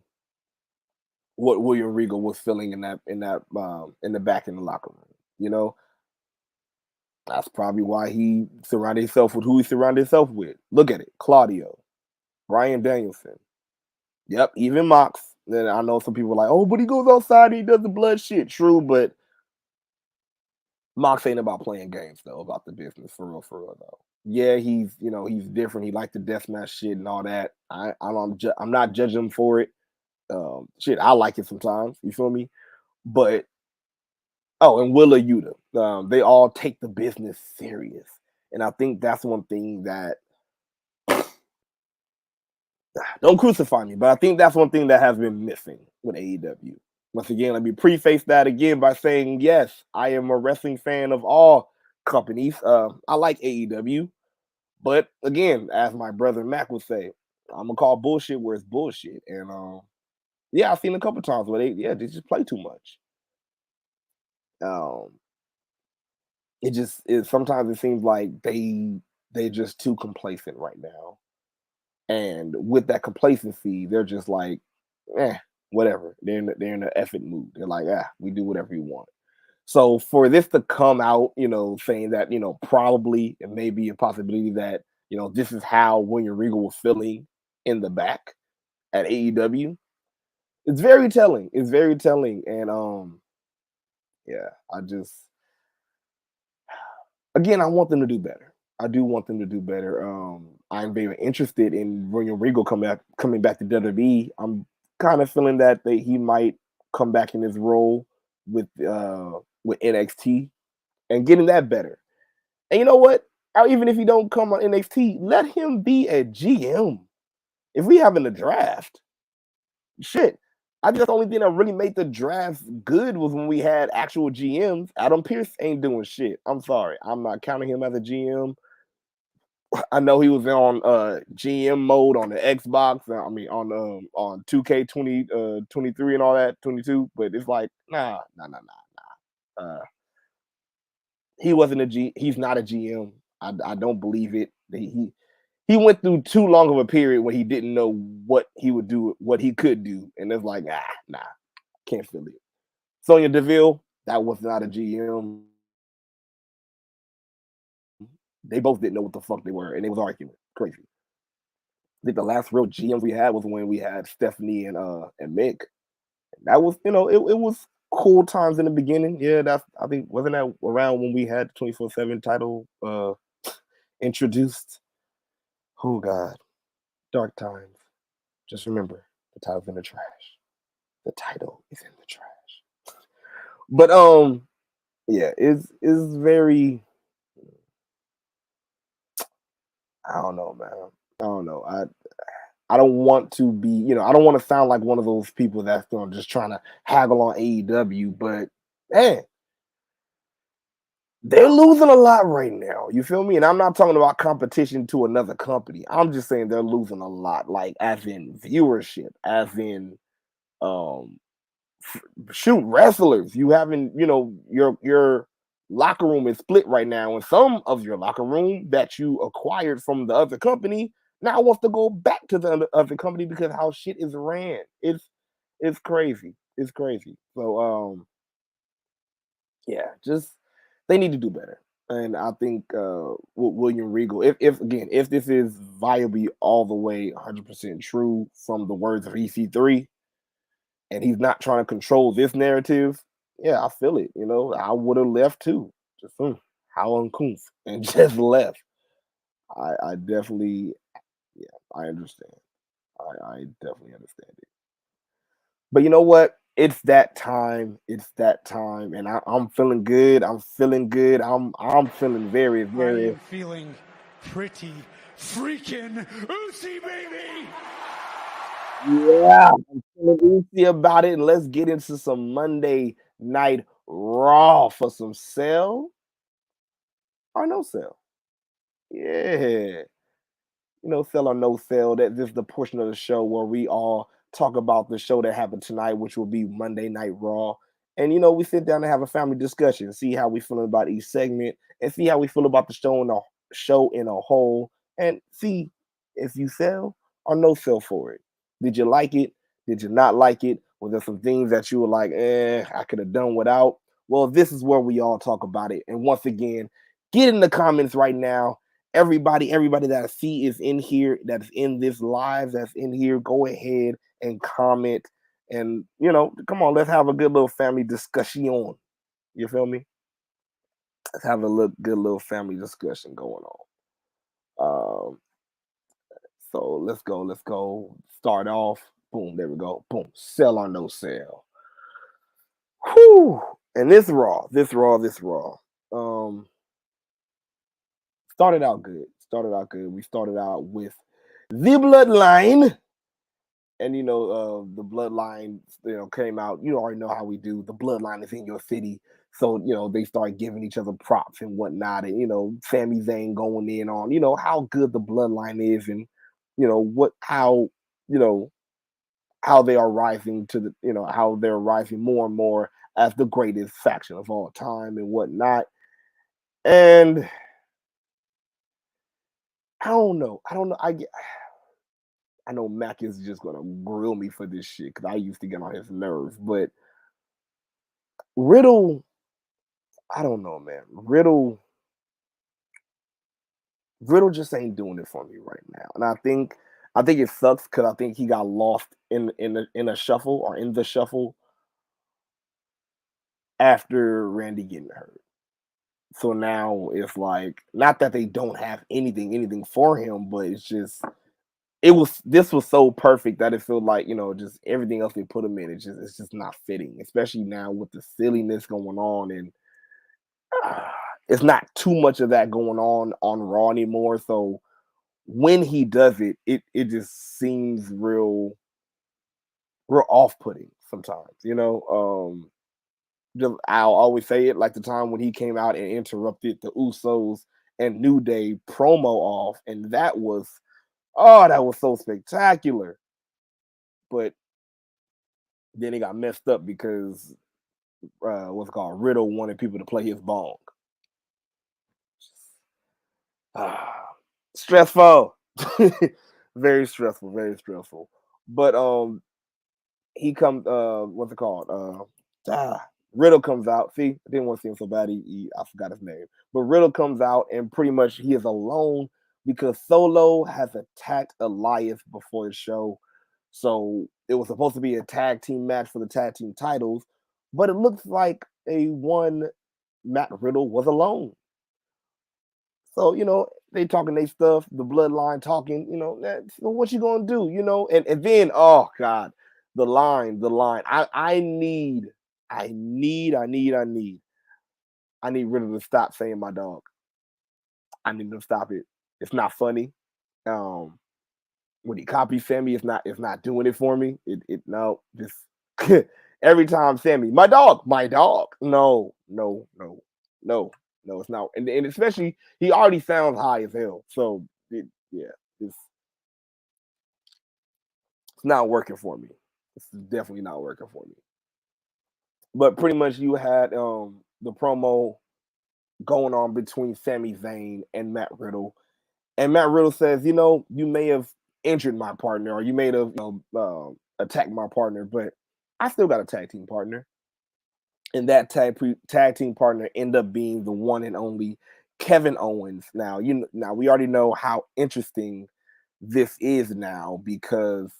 what William Regal was feeling in the back in the locker room. That's probably why he surrounded himself with who he surrounded himself with. Look at it, Claudio, Bryan Danielson. Yep, even Mox. Then I know some people are like, oh, but he goes outside and he does the blood shit. True, but Mox ain't about playing games though, about the business for real though. Yeah, he's different. He liked the deathmatch shit and all that. I'm not judging him for it. Shit, I like it sometimes. You feel me? But and Willa Yuta, they all take the business serious, and I think that's one thing that don't crucify me, but I think that's one thing that has been missing with AEW. Once again, let me preface that again by saying, yes, I am a wrestling fan of all companies. I like AEW, but again, as my brother Mac would say, I'm gonna call bullshit where it's bullshit. And yeah, I've seen a couple times where they just play too much. Um, sometimes it seems like they're just too complacent right now. And with that complacency, they're just like, whatever. They're in the effort mood. They're like, we do whatever you want. So for this to come out, saying that, probably it may be a possibility that, this is how William Regal was feeling in the back at AEW. It's very telling. It's very telling. And yeah, again, I want them to do better. I do want them to do better. I'm very interested in William Regal coming back to WWE. I'm kind of feeling that he might come back in his role with NXT and getting that better. And you know what? Even if he don't come on NXT, let him be a GM. If we having a draft, shit. I just the only thing that really made the draft good was when we had actual GMs. Adam Pearce ain't doing shit. I'm sorry. I'm not counting him as a GM. I know he was on GM mode on the Xbox. I mean on 2K 23 and all that 22. But it's like nah. He wasn't he's not a GM. I don't believe it. He went through too long of a period when he didn't know what he would do, what he could do, and it's like nah, can't feel it. Sonya Deville, that was not a GM. They both didn't know what the fuck they were, and they was arguing. Crazy. I think the last real GM we had was when we had Stephanie and Mick. That was, it was cool times in the beginning. Yeah, I think wasn't that around when we had the 24/7 title introduced. Oh God, dark times. Just remember, the title's in the trash. The title is in the trash. But yeah, it's very. I don't know, man. I don't know. I don't want to be, I don't want to sound like one of those people that's just trying to haggle on AEW, but man, they're losing a lot right now. You feel me? And I'm not talking about competition to another company. I'm just saying they're losing a lot, like as in viewership, as in um shoot wrestlers. You haven't, your locker room is split right now, and some of your locker room that you acquired from the other company now wants to go back to the other company because how shit is ran. It's crazy. It's crazy. So yeah, just they need to do better. And I think William Regal, if again, if this is viably all the way 100% true from the words of EC3, and he's not trying to control this narrative, yeah, I feel it. I would have left too. Just how uncouth and just left. I definitely, yeah, I understand. I definitely understand it. But you know what? It's that time. It's that time, and I'm feeling good. I'm feeling good. I'm feeling very, I very. am feeling pretty freaking oozy, baby! Yeah, I'm feeling easy about it. And let's get into some Monday Night Raw for some sell or no sell. Yeah. Sell or no sell. That this is the portion of the show where we all talk about the show that happened tonight, which will be Monday Night Raw. And we sit down and have a family discussion, see how we feeling about each segment, and see how we feel about the show in a whole, and see if you sell or no sell for it. Did you like it? Did you not like it? Were there some things that you were like, I could have done without? Well, this is where we all talk about it. And once again, get in the comments right now. Everybody that I see is in here, that's in this live, that's in here, go ahead and comment. And come on, let's have a good little family discussion. You feel me? Let's have a good little family discussion going on. So let's go. Start off. Boom, there we go. Boom. Sell or no sell. Whew. And this raw. Um, started out good. We started out with the bloodline. And the bloodline, came out. You already know how we do. The bloodline is in your city, so they start giving each other props and whatnot. And Sami Zayn going in on how good the bloodline is, and you know how they are rising to the how they're rising more and more as the greatest faction of all time and whatnot. And I don't know. I know Mac is just gonna grill me for this shit because I used to get on his nerves, but Riddle, I don't know, man. Riddle just ain't doing it for me right now, and I think it sucks because I think he got lost in a shuffle or in the shuffle after Randy getting hurt. So now it's like not that they don't have anything for him, but it's just this was so perfect that it felt like just everything else they put him in. It's just not fitting, especially now with the silliness going on and it's not too much of that going on Raw anymore. So when he does it, it just seems real off putting sometimes. I'll always say it like the time when he came out and interrupted the Usos and New Day promo off, and that was so spectacular. But then it got messed up because what's it called Riddle wanted people to play his bong. Stressful. Very stressful, very stressful. But he comes what's it called? Riddle comes out. See, I didn't want to see him so bad. I forgot his name. But Riddle comes out and pretty much he is alone because Solo has attacked Elias before the show. So it was supposed to be a tag team match for the tag team titles, but it looks like Matt Riddle was alone. So, they talking they stuff, the bloodline talking, so what you gonna do, and then oh God, the line. I need Riddle to stop saying my dog. I need him to stop it. It's not funny. Um, when he copies Sammy, it's not doing it for me. No, just every time Sammy, my dog. No, no, no, no. No, it's not. And especially he already sounds high as hell. So yeah, it's not working for me. It's definitely not working for me. But pretty much you had the promo going on between Sami Zayn and Matt Riddle. And Matt Riddle says, you may have injured my partner or you may have attacked my partner, but I still got a tag team partner. And that tag team partner ended up being the one and only Kevin Owens. Now, now we already know how interesting this is now because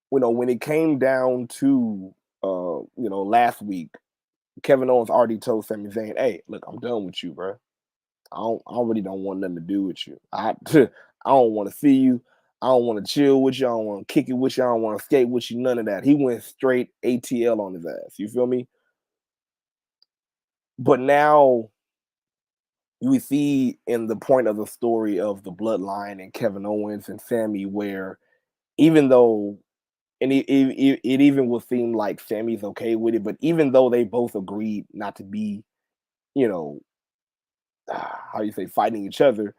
when it came down to last week, Kevin Owens already told Sami Zayn, "Hey, look, I'm done with you, bro. I really don't want nothing to do with you. I I don't want to see you. I don't want to chill with you. I don't want to kick it with you. I don't want to skate with you. None of that." He went straight ATL on his ass. You feel me? But now we see in the point of the story of the bloodline and Kevin Owens and Sammy, where even though, and it even will seem like Sammy's okay with it, but even though they both agreed not to be, you know, how you say, fighting each other,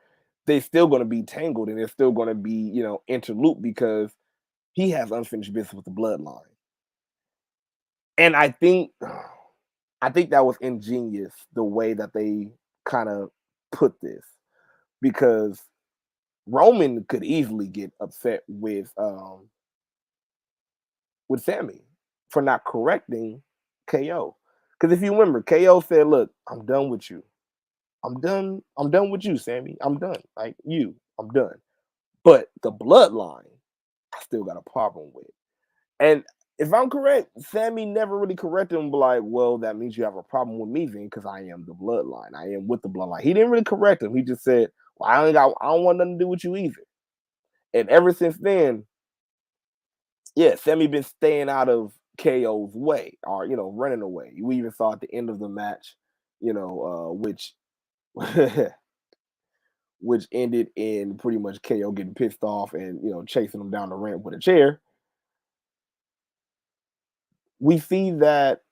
they're still going to be tangled and they're still going to be, interlooped because he has unfinished business with the bloodline. And I think that was ingenious the way that they kind of put this because Roman could easily get upset with Sammy for not correcting KO. Because if you remember, KO said, "Look, I'm done with you. I'm done. I'm done with you, Sammy. I'm done. Like I'm done." But the bloodline, I still got a problem with. And if I'm correct, Sammy never really corrected him, like, "Well, that means you have a problem with me then, because I am the bloodline. I am with the bloodline." He didn't really correct him. He just said, "Well, I don't want nothing to do with you either." And ever since then, yeah, Sammy been staying out of KO's way or running away. We even saw at the end of the match, which which ended in pretty much KO getting pissed off and chasing him down the ramp with a chair. We see that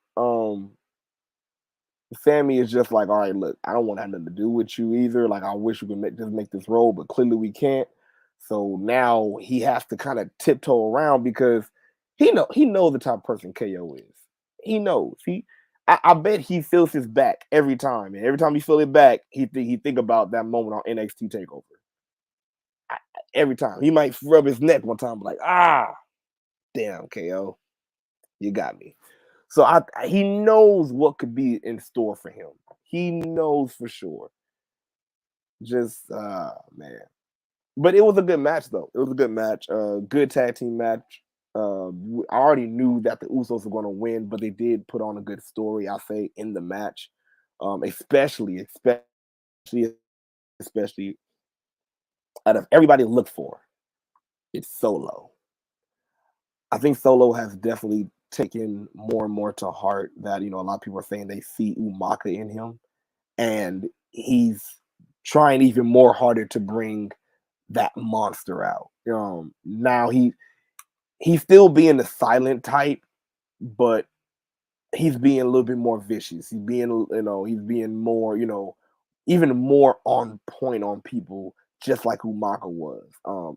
Sammy is just like, "All right, look, I don't want to have nothing to do with you either. Like, I wish we could just make this roll, but clearly we can't." So now he has to kind of tiptoe around because he knows the type of person KO is. He knows I bet he feels his back every time, and every time he feel it back, he think about that moment on NXT Takeover. Every time he might rub his neck one time, like, damn KO, you got me. So he knows what could be in store for him. He knows for sure. Just man. But it was a good match though. It was a good match. Good tag team match. I already knew that the Usos were going to win, but they did put on a good story, I say, in the match. Especially out of everybody to look for, it's Solo. I think Solo has definitely taken more and more to heart that a lot of people are saying they see Umaka in him, and he's trying even more harder to bring that monster out. Now he's still being the silent type, but he's being a little bit more vicious. He's being more, even more on point on people, just like Umaka was.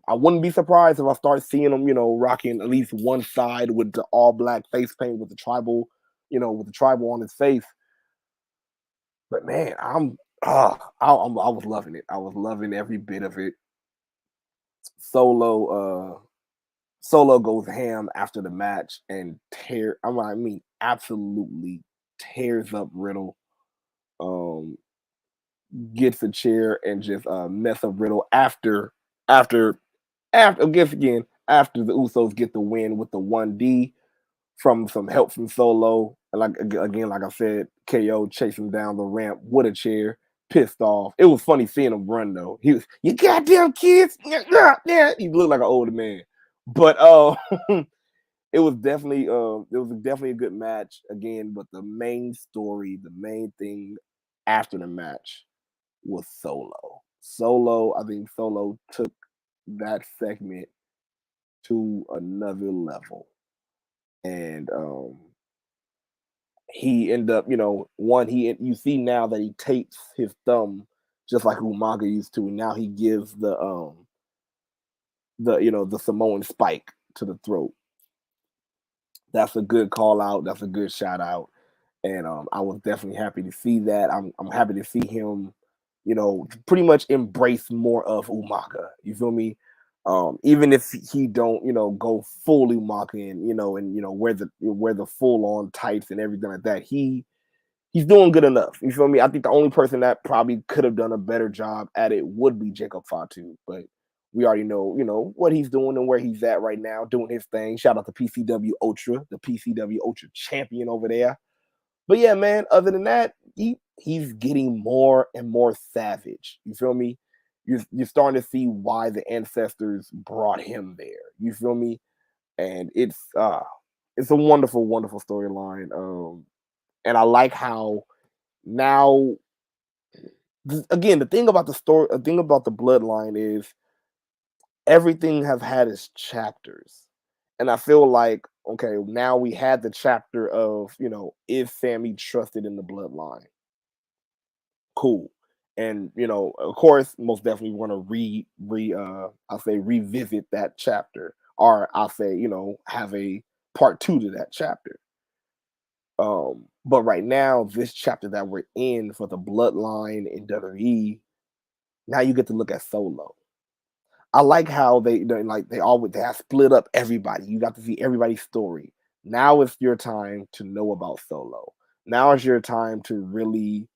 I wouldn't be surprised if I start seeing him, rocking at least one side with the all black face paint with the tribal, with the tribal on his face. But man, I was loving it. I was loving every bit of it. Solo goes ham after the match and absolutely tears up Riddle. Gets a chair and just mess up Riddle after after the Usos get the win with the 1D from some help from Solo. And like I said, KO chased him down the ramp with a chair, pissed off. It was funny seeing him run though. He was, "You goddamn kids!" Yeah. He looked like an older man. But it was definitely a good match again. But the main story, the main thing after the match was Solo. I think Solo took that segment to another level. And he ended up, you see now that he tapes his thumb just like Umaga used to, and now he gives the Samoan spike to the throat. That's a good call out. That's a good shout out. And I was definitely happy to see that. I'm happy to see him, pretty much embrace more of Umaga. You feel me? Even if he don't, go full Umaga and wear the full on tights and everything like that, he's doing good enough. You feel me? I think the only person that probably could have done a better job at it would be Jacob Fatu, but we already know, what he's doing and where he's at right now, doing his thing. Shout out to PCW Ultra, the PCW Ultra champion over there. But yeah, man, other than that, he's getting more and more savage. You feel me? You're starting to see why the ancestors brought him there. You feel me? And it's a wonderful, wonderful storyline. And I like how now, again, the thing about the bloodline is everything have had its chapters. And I feel like, okay, now we had the chapter of, is Sammy trusted in the bloodline? Cool. And, of course, most definitely want to I'll say revisit that chapter, or I'll say, have a part 2 to that chapter. But right now, this chapter that we're in for the bloodline in WWE, now you get to look at Solo. I like how they have split up everybody. You got to see everybody's story. Now it's your time to know about Solo. Now is your time to really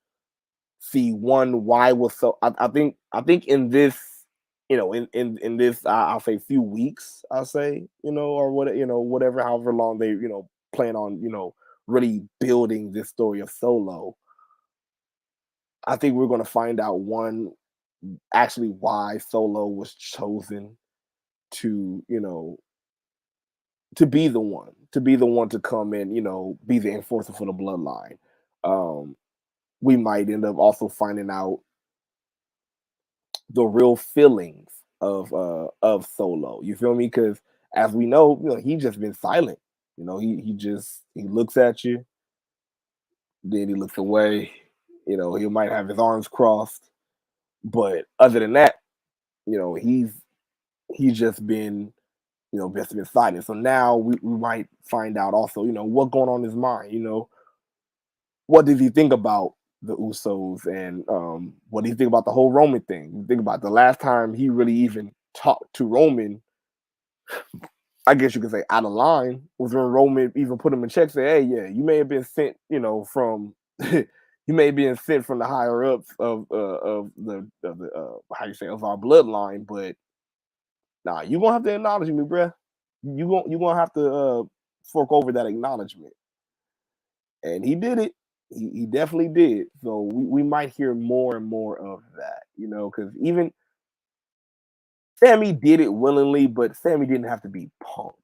see why was so. I think in this, in this, I'll say few weeks. I'll say, or whatever, however long they plan on really building this story of Solo. I think we're going to find out actually why Solo was chosen to to be the one to come and be the enforcer for the bloodline. We might end up also finding out the real feelings of Solo. You feel me? Because as we know, he just been silent. He looks at you, then he looks away. He might have his arms crossed, but other than that, he's just been best been silent. So now we might find out also, what's going on in his mind. What did he think about the Usos, and what do you think about the whole Roman thing? You think about the last time he really even talked to Roman, I guess you could say out of line, was when Roman even put him in check, say, hey, yeah, you may have been sent, from you may have been sent from the higher ups of the how you say, of our bloodline, but nah, you gonna have to acknowledge me, bruh. You gonna have to fork over that acknowledgement. And he did it. He definitely did. So we might hear more and more of that, because even Sammy did it willingly, but Sammy didn't have to be punked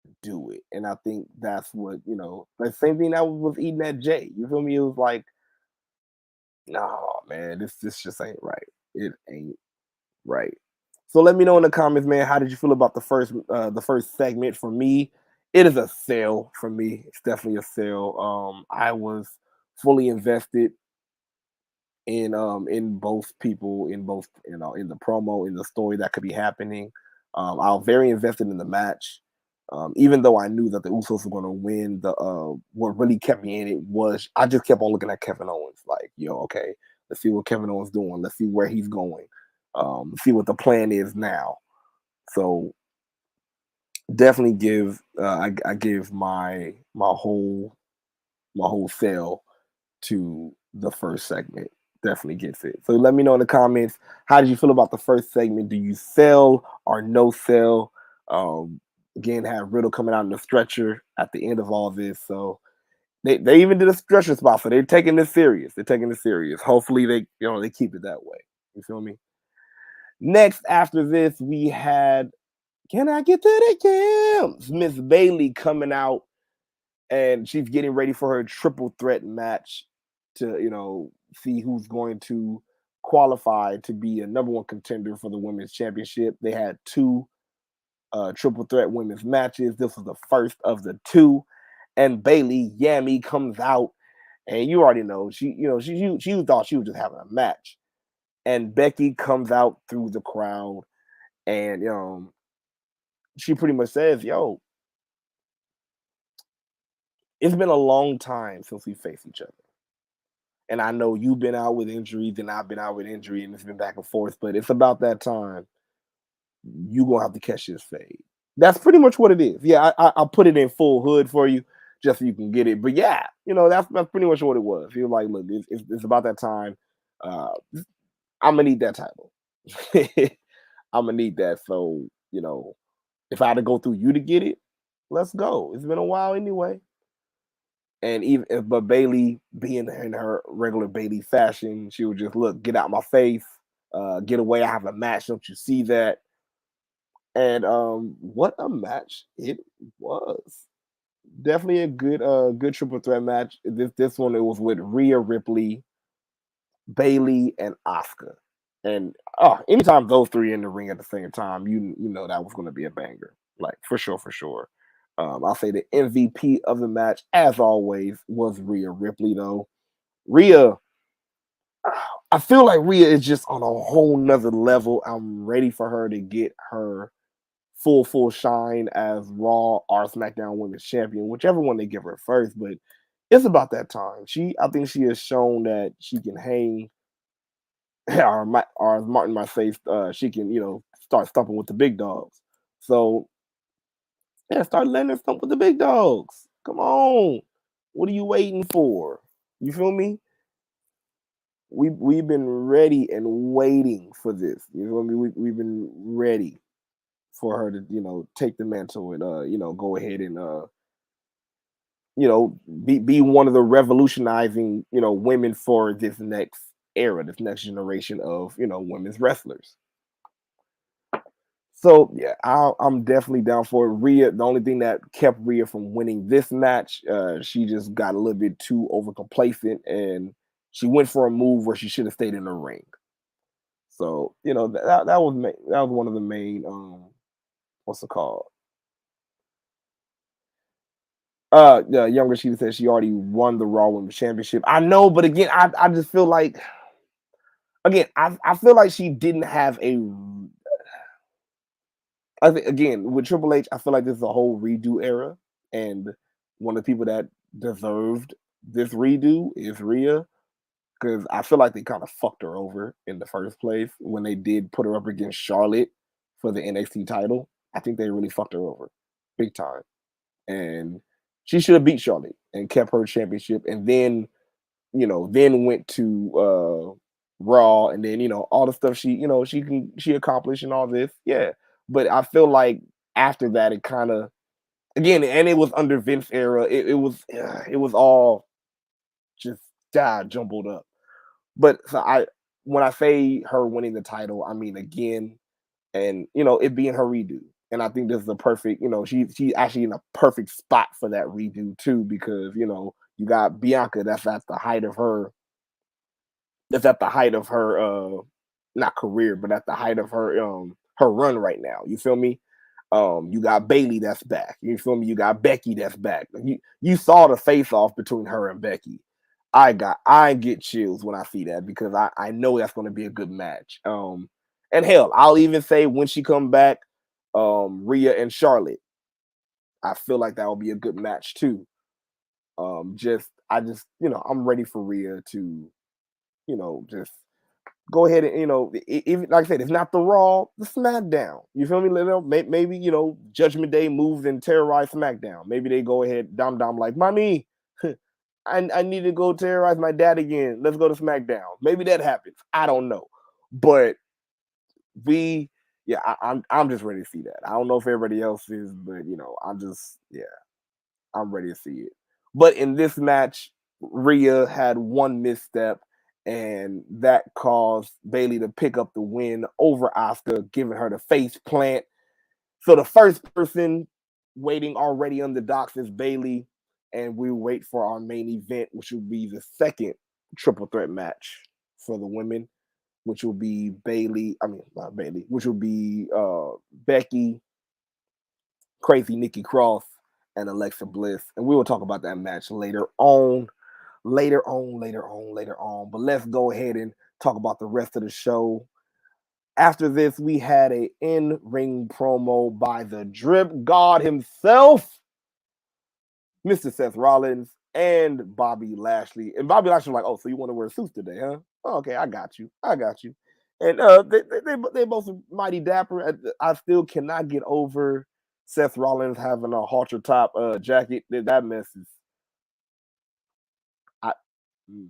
to do it. And I think that's what, the same thing that was eating that Jay. You feel me? It was like, no, man, this just ain't right. It ain't right. So let me know in the comments, man. How did you feel about the first segment? For me, it is a sale for me. It's definitely a sale. I was fully invested in both people, in both, in the promo, in the story that could be happening. I was very invested in the match. Even though I knew that the Usos were going to win, what really kept me in it was I just kept on looking at Kevin Owens, like, okay, let's see what Kevin Owens doing. Let's see where he's going. See what the plan is now. So definitely give I give my whole sale to the first segment. Definitely gets it. So let me know in the comments, how did you feel about the first segment? Do you sell or no sell? Again, have Riddle coming out in the stretcher at the end of all this. So they even did a stretcher spot, so they're taking this serious. Hopefully they they keep it that way. You feel me? Next, after this, we had, can I get to the camps? Miss Bailey coming out, and she's getting ready for her triple threat match to, see who's going to qualify to be a number one contender for the women's championship. They had two triple threat women's matches. This was the first of the two. And Bailey Yammy comes out, and you already know she thought she was just having a match. And Becky comes out through the crowd, and she pretty much says, "Yo, it's been a long time since we faced each other. And I know you've been out with injuries and I've been out with injury and it's been back and forth, but it's about that time you gonna have to catch this fade." That's pretty much what it is. Yeah, I'll put it in full hood for you just so you can get it. But yeah, that's pretty much what it was. He was like, "Look, it's about that time. Uh, I'm gonna need that title. I'm gonna need that. So if I had to go through you to get it, let's go. It's been a while anyway." And but Bailey, being in her regular Bailey fashion, she would just look, "Get out my face, get away. I have a match. Don't you see that?" And what a match it was. Definitely a good triple threat match. This one, it was with Rhea Ripley, Bailey, and Asuka. And anytime those three in the ring at the same time, you know that was going to be a banger, like for sure, for sure. I'll say the MVP of the match, as always, was Rhea Ripley. Though Rhea, I feel like Rhea is just on a whole nother level. I'm ready for her to get her full shine as Raw or SmackDown Women's Champion, whichever one they give her first. But it's about that time. I think she has shown that she can hang, or as Martin might say, she can start stumping with the big dogs. So yeah, start letting her stump with the big dogs. Come on, what are you waiting for? You feel me? We've been ready and waiting for this. You know what I mean? We've been ready for her to take the mantle and go ahead and be one of the revolutionizing women for this next era, this next generation of women's wrestlers. So yeah, I'm definitely down for it. Rhea, the only thing that kept Rhea from winning this match, she just got a little bit too over complacent, and she went for a move where she should have stayed in the ring. So that was one of the main what's it called? The younger she said she already won the Raw Women's Championship. I know, but again, I just feel like I feel like she didn't have a. I think again with Triple H, I feel like this is a whole redo era, and one of the people that deserved this redo is Rhea, because I feel like they kind of fucked her over in the first place when they did put her up against Charlotte for the NXT title. I think they really fucked her over, big time, and she should have beat Charlotte and kept her championship, and then went to Raw, and then all the stuff she accomplished and all this, yeah. But I feel like after that, it kind of again, and it was under Vince era. It was all just jumbled up. But so when I say her winning the title, I mean again, and it being her redo. And I think this is a perfect, she's actually in a perfect spot for that redo too, because you got Bianca that's at the height of her not career, but at the height of her run right now. You feel me? You got Bailey that's back. You feel me? You got Becky that's back. You saw the face off between her and Becky. I get chills when I see that, because I know that's going to be a good match. And hell, I'll even say when she come back, Rhea and Charlotte, I feel like that will be a good match too. I'm ready for Rhea to just go ahead and even like I said, it's not the Raw, the SmackDown. You feel me? Maybe Judgment Day moves and terrorize SmackDown. Maybe they go ahead, Dom like, "Mommy, I need to go terrorize my dad again. Let's go to SmackDown." Maybe that happens. I don't know, but I'm just ready to see that. I don't know if everybody else is, but I'm ready to see it. But in this match, Rhea had one misstep, and that caused Bailey to pick up the win over Asuka, giving her the face plant. So the first person waiting already on the docks is Bailey, and we wait for our main event, which will be the second triple threat match for the women, which will be not Bailey, which will be Becky, Crazy Nikki Cross, and Alexa Bliss. And we will talk about that match later on. But let's go ahead and talk about the rest of the show. After this, we had a in-ring promo by the Drip God himself, Mr. Seth Rollins and Bobby Lashley. And Bobby Lashley was like, "Oh, so you want to wear suits today, huh? Oh, okay, I got you. And they both are mighty dapper. I still cannot get over Seth Rollins having a halter top jacket. That messes. I mm,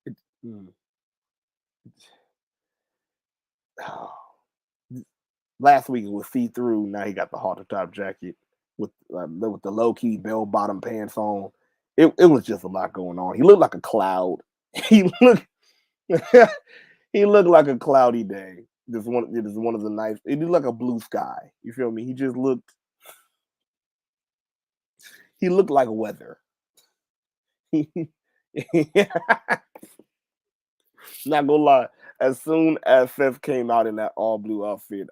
it, mm, oh. Last week it was see through. Now he got the halter top jacket with the low key bell bottom pants on. It was just a lot going on. He looked like a cloud. He looked he looked like a cloudy day. It is one of the nights. It looked like a blue sky. You feel me? He looked like weather. Not gonna lie. As soon as Seth came out in that all blue outfit,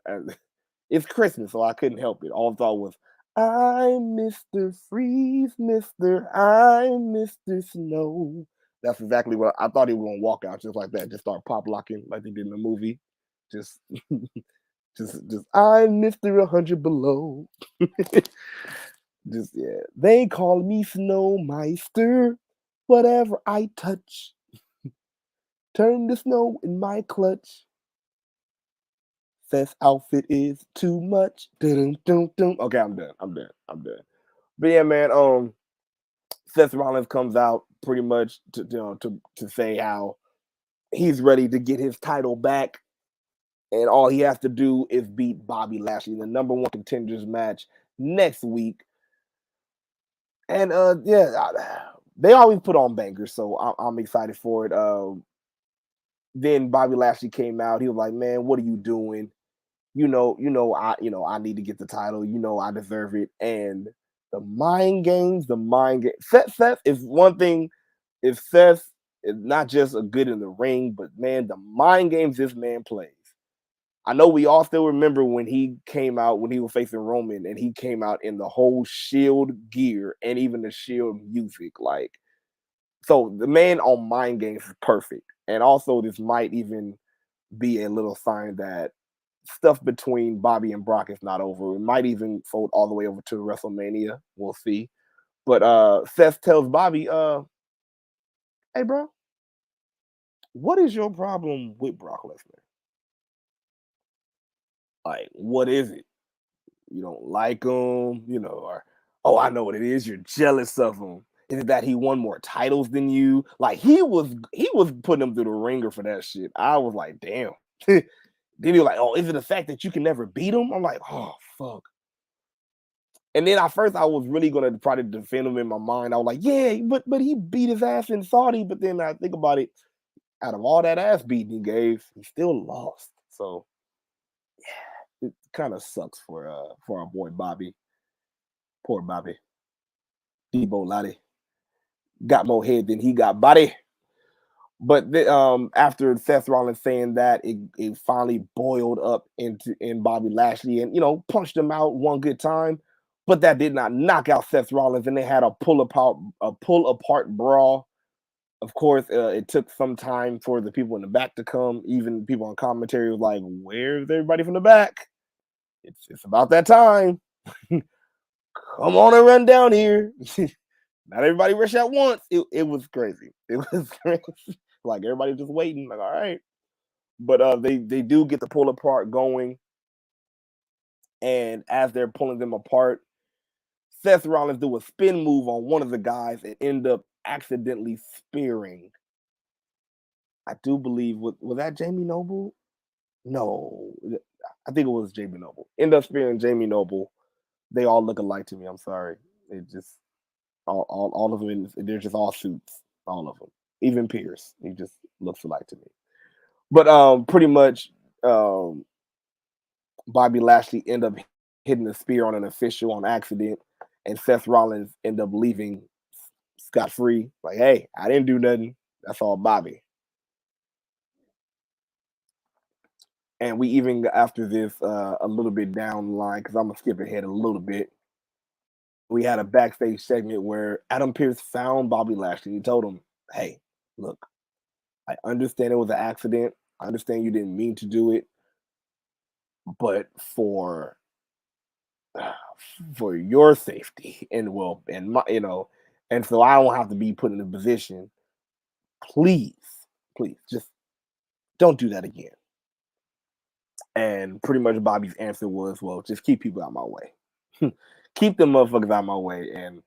it's Christmas, so I couldn't help it. All I thought was, I'm Mr. Freeze, I'm Mr. Snow. That's exactly what I thought he was gonna walk out just like that, just start pop locking like they did in the movie. Just just I'm Mr. 100 Below. Just yeah. They call me Snowmeister. Whatever I touch, turn the snow in my clutch. Seth's outfit is too much. Dun, dun, dun. Okay, I'm done. But yeah, man. Seth Rollins comes out pretty much to say how he's ready to get his title back, and all he has to do is beat Bobby Lashley in the number one contenders match next week. And they always put on bangers, so I'm excited for it. Then Bobby Lashley came out. He was like, "Man, what are you doing? I need to get the title. I deserve it." And the mind games. Seth is one thing. If Seth is not just a good in the ring, but man, the mind games this man plays. I know we all still remember when he came out when he was facing Roman, and he came out in the whole Shield gear and even the Shield music. Like, so the man on mind games is perfect. And also, this might even be a little sign that stuff between Bobby and Brock is not over. It might even fold all the way over to WrestleMania. We'll see. But Seth tells Bobby, "Hey, bro, what is your problem with Brock Lesnar? Like, what is it? You don't like him, or oh, I know what it is. You're jealous of him. Is it that he won more titles than you? Like he was putting him through the ringer for that shit. I was like, damn." Then he was like, "Oh, is it the fact that you can never beat him?" I'm like, "Oh, fuck." And then at first I was really gonna try to defend him in my mind. I was like, "Yeah, but he beat his ass in Saudi." But then I think about it, out of all that ass beating he gave, he still lost. So it kind of sucks for our boy Bobby. Poor Bobby. Debo Lottie got more head than he got body. But after Seth Rollins saying that, it finally boiled up in Bobby Lashley, and punched him out one good time. But that did not knock out Seth Rollins, and they had a pull apart brawl. Of course, it took some time for the people in the back to come. Even people on commentary was like, "Where's everybody from the back? It's about that time. Come on and run down here." Not everybody rush at once. It was crazy. It was crazy. Like everybody just waiting. Like, all right. But they do get the pull apart going. And as they're pulling them apart, Seth Rollins do a spin move on one of the guys and end up accidentally spearing. I do believe was that Jamie Noble? No, I think it was Jamie Noble. End up spearing Jamie Noble. They all look alike to me. I'm sorry. It just all of them. They're just all suits. All of them. Even Pierce. He just looks alike to me. But pretty much, Bobby Lashley end up hitting the spear on an official on accident, and Seth Rollins end up leaving scot free. Like, hey, I didn't do nothing. That's all Bobby. And we even after this a little bit down the line, because I'm gonna skip ahead a little bit. we had a backstage segment where Adam Pearce found Bobby Lashley. He told him, "Hey, look, I understand it was an accident. I understand you didn't mean to do it, but for your safety and well and my, and so I don't have to be put in a position. Please, please, just don't do that again." And pretty much Bobby's answer was, "Well, just keep people out my way, keep them motherfuckers out my way, and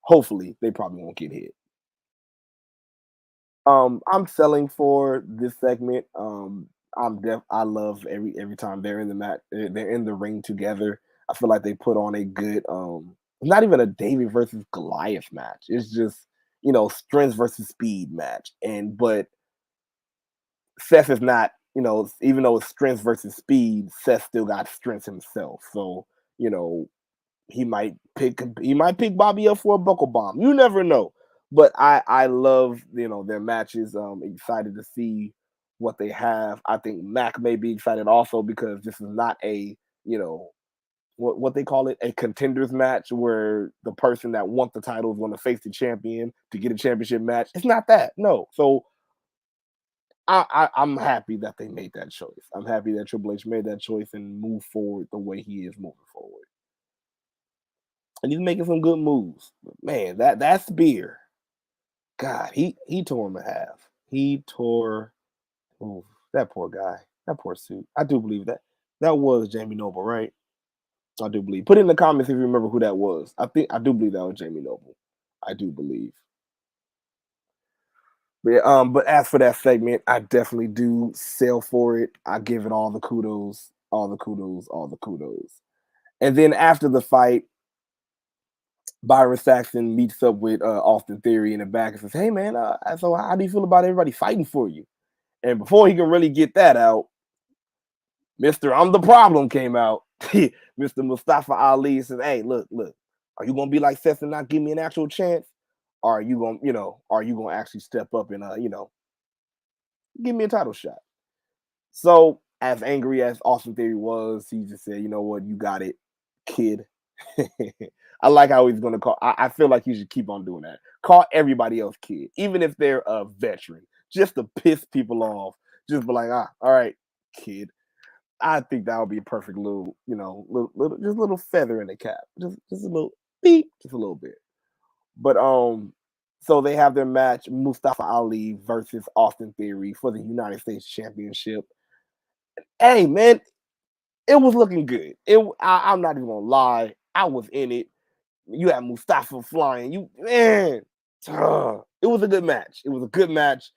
hopefully they probably won't get hit." I'm selling for this segment. I love every time they're in the match, they're in the ring together. I feel like they put on a good not even a David versus Goliath match. It's just, strength versus speed match. And but Seth is not, even though it's strength versus speed, Seth still got strength himself. So, you know, he might pick Bobby up for a buckle bomb. You never know. But I love, their matches. Excited to see what they have. I think Mac may be excited also because this is not a, what they call it, a contenders match where the person that wants the title is going to face the champion to get a championship match. It's not that. No. So I'm happy that they made that choice. I'm happy that Triple H made that choice and moved forward the way he is moving forward. And he's making some good moves. But man, that spear, God, he tore him in half. He tore, ooh, that poor guy, that poor suit. I do believe that was Jamie Noble, right? I do believe. Put in the comments if you remember who that was. I do believe that was Jamie Noble. I do believe. But, but as for that segment, I definitely do sell for it. I give it all the kudos, all the kudos, all the kudos. And then after the fight, Byron Saxton meets up with Austin Theory in the back and says, "Hey man, so how do you feel about everybody fighting for you?" And before he can really get that out, Mr. I'm the Problem came out. Mr. Mustafa Ali says, "Hey, look, are you gonna be like Seth and not give me an actual chance? Or are you gonna actually step up and give me a title shot?" So, as angry as Austin Theory was, he just said, "You know what? You got it, kid." I like how he's going to call. I feel like he should keep on doing that. Call everybody else kid, even if they're a veteran, just to piss people off. Just be like, all right, kid. I think that would be a perfect little, just a little feather in the cap, just a little beep, just a little bit. But so they have their match: Mustafa Ali versus Austin Theory for the United States Championship. Hey man, it was looking good. I'm not even gonna lie, I was in it. You had Mustafa flying. It was a good match. It was a good match,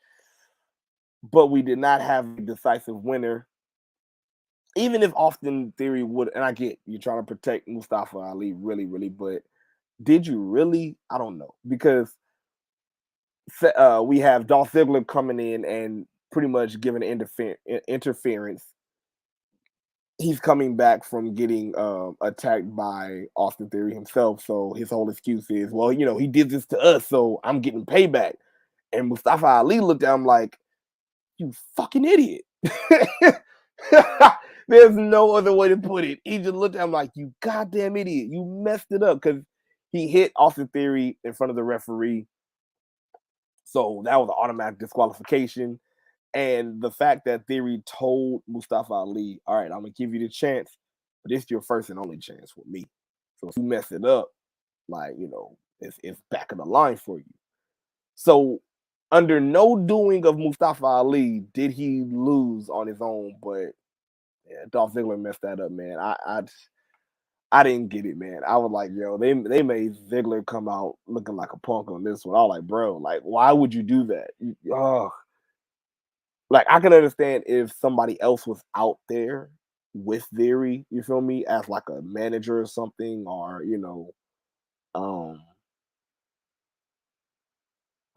but we did not have a decisive winner. Even if Austin Theory would, and I get you're trying to protect Mustafa Ali, really, really, but did you really? I don't know because we have Dolph Ziggler coming in and pretty much giving interference. He's coming back from getting attacked by Austin Theory himself. So his whole excuse is, well, he did this to us, so I'm getting payback. And Mustafa Ali looked at him like, "You fucking idiot." There's no other way to put it. He just looked at him like, "You goddamn idiot. You messed it up," because he hit Austin Theory in front of the referee. So that was an automatic disqualification. And the fact that Theory told Mustafa Ali, "All right, I'm gonna give you the chance, but it's your first and only chance with me. So if you mess it up, like it's back of the line for you." So under no doing of Mustafa Ali did he lose on his own, but yeah, Dolph Ziggler messed that up, man. I didn't get it, man. I was like, yo, they made Ziggler come out looking like a punk on this one. I was like, bro, like, why would you do that? Like I can understand if somebody else was out there with Theory, you feel me, as like a manager or something, or um,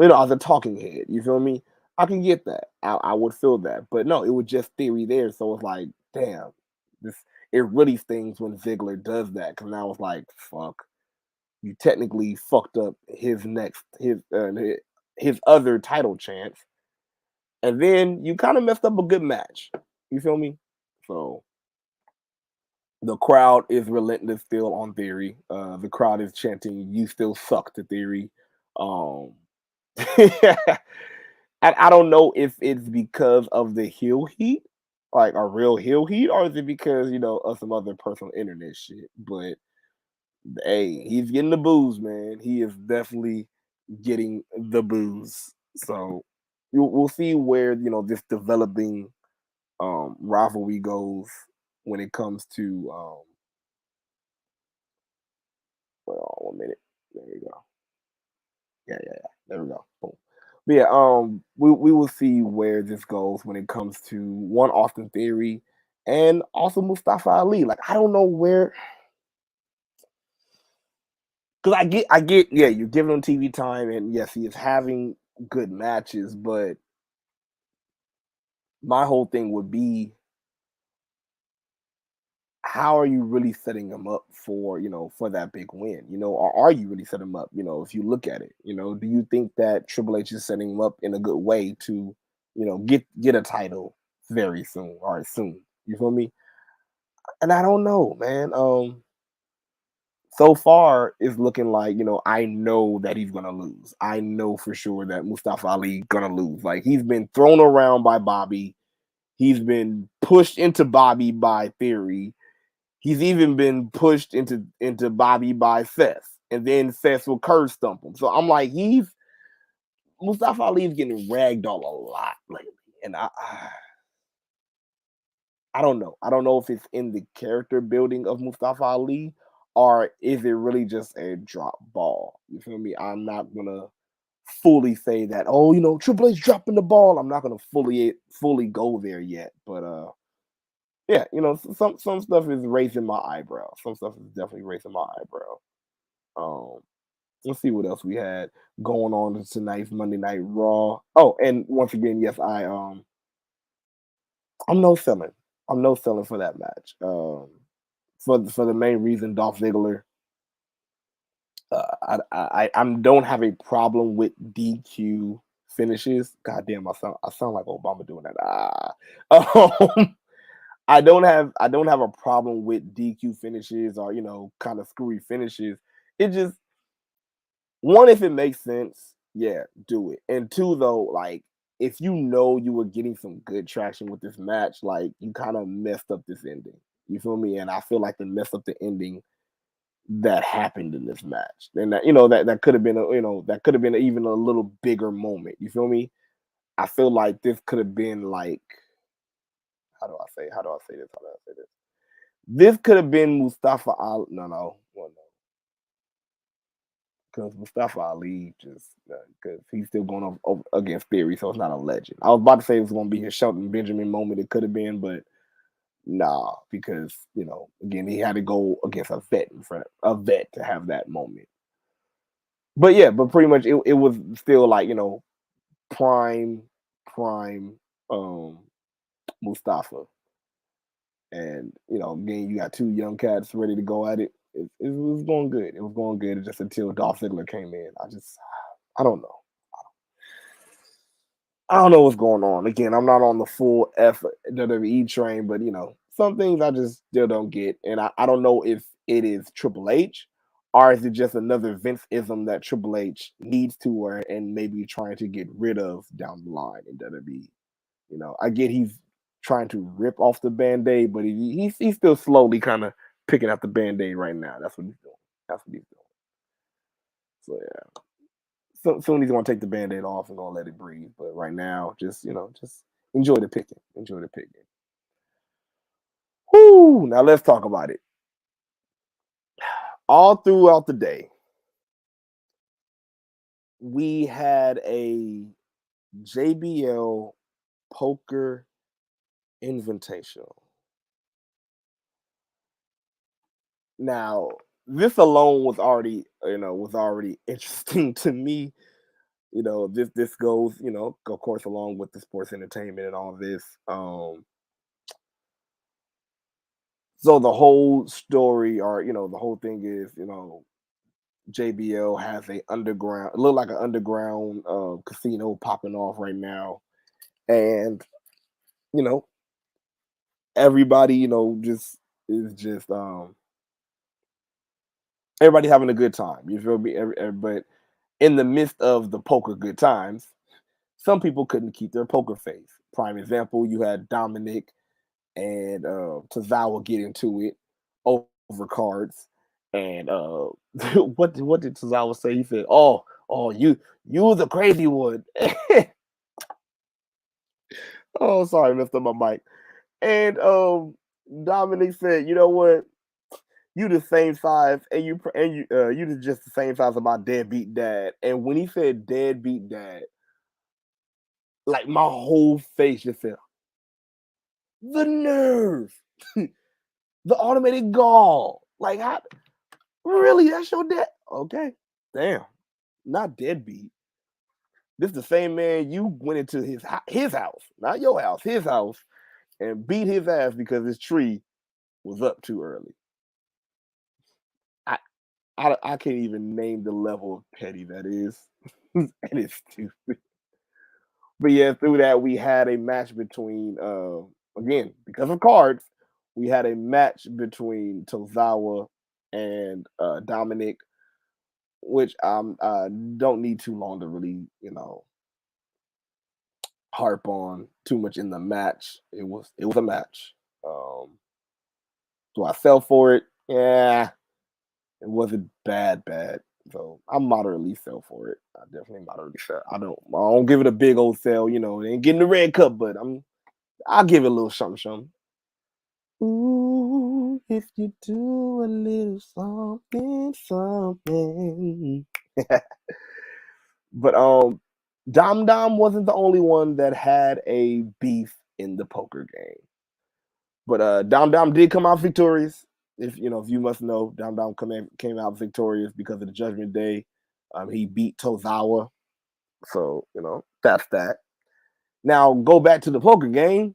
as a talking head, you feel me? I can get that. I would feel that, but no, it was just Theory there, so it's like, damn, this it really stings when Ziggler does that because now it's like, fuck, you technically fucked up his other title chance, and then you kind of messed up a good match. You feel me? So The crowd is relentless still on Theory. The crowd is chanting, "You still suck" to Theory. Um, I don't know if it's because of the heel heat, like a real heel heat, or is it because of some other personal internet shit. But hey, he's getting the booze, man. He is definitely getting the booze. So we'll see where this developing rivalry goes when it comes to well, 1 minute. There we go. Yeah. There we go. Boom. But yeah, we will see where this goes when it comes to one Austin Theory and also Mustafa Ali. Like I don't know where, because I get, yeah, you're giving him TV time, and yes, he is having good matches, but my whole thing would be, how are you really setting him up for for that big win? Or are you really setting him up? If you look at it, do you think that Triple H is setting him up in a good way to get a title very soon or soon? You feel me? And I don't know, man. So far it's looking like I know that he's gonna lose. I know for sure that Mustafa Ali gonna lose. Like he's been thrown around by Bobby. He's been pushed into Bobby by Theory. He's even been pushed into Bobby by Seth, and then Seth will curve stump him. So I'm like, Mustafa Ali's getting ragdoll a lot lately, and I don't know. I don't know if it's in the character building of Mustafa Ali, or is it really just a drop ball? You feel me? I'm not gonna fully say that. Oh, Triple H dropping the ball. I'm not gonna fully go there yet, but yeah, some stuff is raising my eyebrow. Some stuff is definitely raising my eyebrow. Um, let's see what else we had going on tonight's Monday Night Raw. Oh, and once again, yes, I'm no selling. I'm no selling for that match. For the main reason, Dolph Ziggler. I don't have a problem with DQ finishes. God damn, I sound like Obama doing that. Um, I don't have a problem with DQ finishes or kind of screwy finishes. It just, one, if it makes sense, yeah, do it. And two, though, like if you were getting some good traction with this match, like you kind of messed up this ending. You feel me? And I feel like they messed up the ending that happened in this match, and that could have been that could have been even a little bigger moment. You feel me? I feel like this could have been like, how do I say this? How do I say this? This could have been Mustafa Ali. No, well, no, because Mustafa Ali just because he's still going up against Theory, so it's not a legend. I was about to say it was going to be his Shelton Benjamin moment. It could have been, but nah, because again, he had to go against a vet to have that moment. But yeah, but pretty much it was still like prime prime um Mustafa, and again you got two young cats ready to go at it. It was going good. It was going good just until Dolph Ziggler came in. I don't know. I don't know what's going on. Again, I'm not on the full WWE train, but some things I just still don't get. And I don't know if it is Triple H, or is it just another Vince-ism that Triple H needs to wear and maybe trying to get rid of down the line in WWE. I get he's trying to rip off the band-aid, but he's still slowly kind of picking up the band-aid right now. That's what he's doing. That's what he's doing. So yeah. So soon he's gonna take the band-aid off and gonna let it breathe. But right now, just enjoy the picking. Enjoy the picking. Whoo! Now let's talk about it. All throughout the day, we had a JBL poker invitational. Now, this alone was already interesting to me. This goes, of course, along with the sports entertainment and all this. So the whole story, or the whole thing is, JBL has look like an underground casino popping off right now, and you know everybody just It's just everybody having a good time. You feel me? But in the midst of the poker good times, some people couldn't keep their poker face. Prime example, you had Dominic and Tozawa get into it over cards. And what did Tozawa say? He said, "Oh, you the crazy one." Oh, sorry, messed up my mic. And Dominic said, "You know what? You the same size, and you just the same size of my deadbeat dad." And when he said deadbeat dad, like my whole face just fell. The nerve, the automated gall. Like, how, really? That's your dad? Okay, damn, not deadbeat. This the same man you went into his house, not your house, his house, and beat his ass because his tree was up too early. I I can't even name the level of petty that is, and it's stupid. But yeah, through that we had a match between again because of cards, we had a match between Tozawa and Dominic, which don't need too long to really harp on too much in the match. It was a match. Do I fell for it? Yeah, it wasn't bad. So I moderately fell for it. I definitely moderately fell. I don't give it a big old sell, it ain't getting the red cup, but I'll give it a little something. Ooh, if you do a little something. But Dom Dom wasn't the only one that had a beef in the poker game. But Dom Dom did come out victorious. If you must know, Dom Dom came out victorious because of the Judgment Day. He beat Tozawa, so that's that. Now go back to the poker game,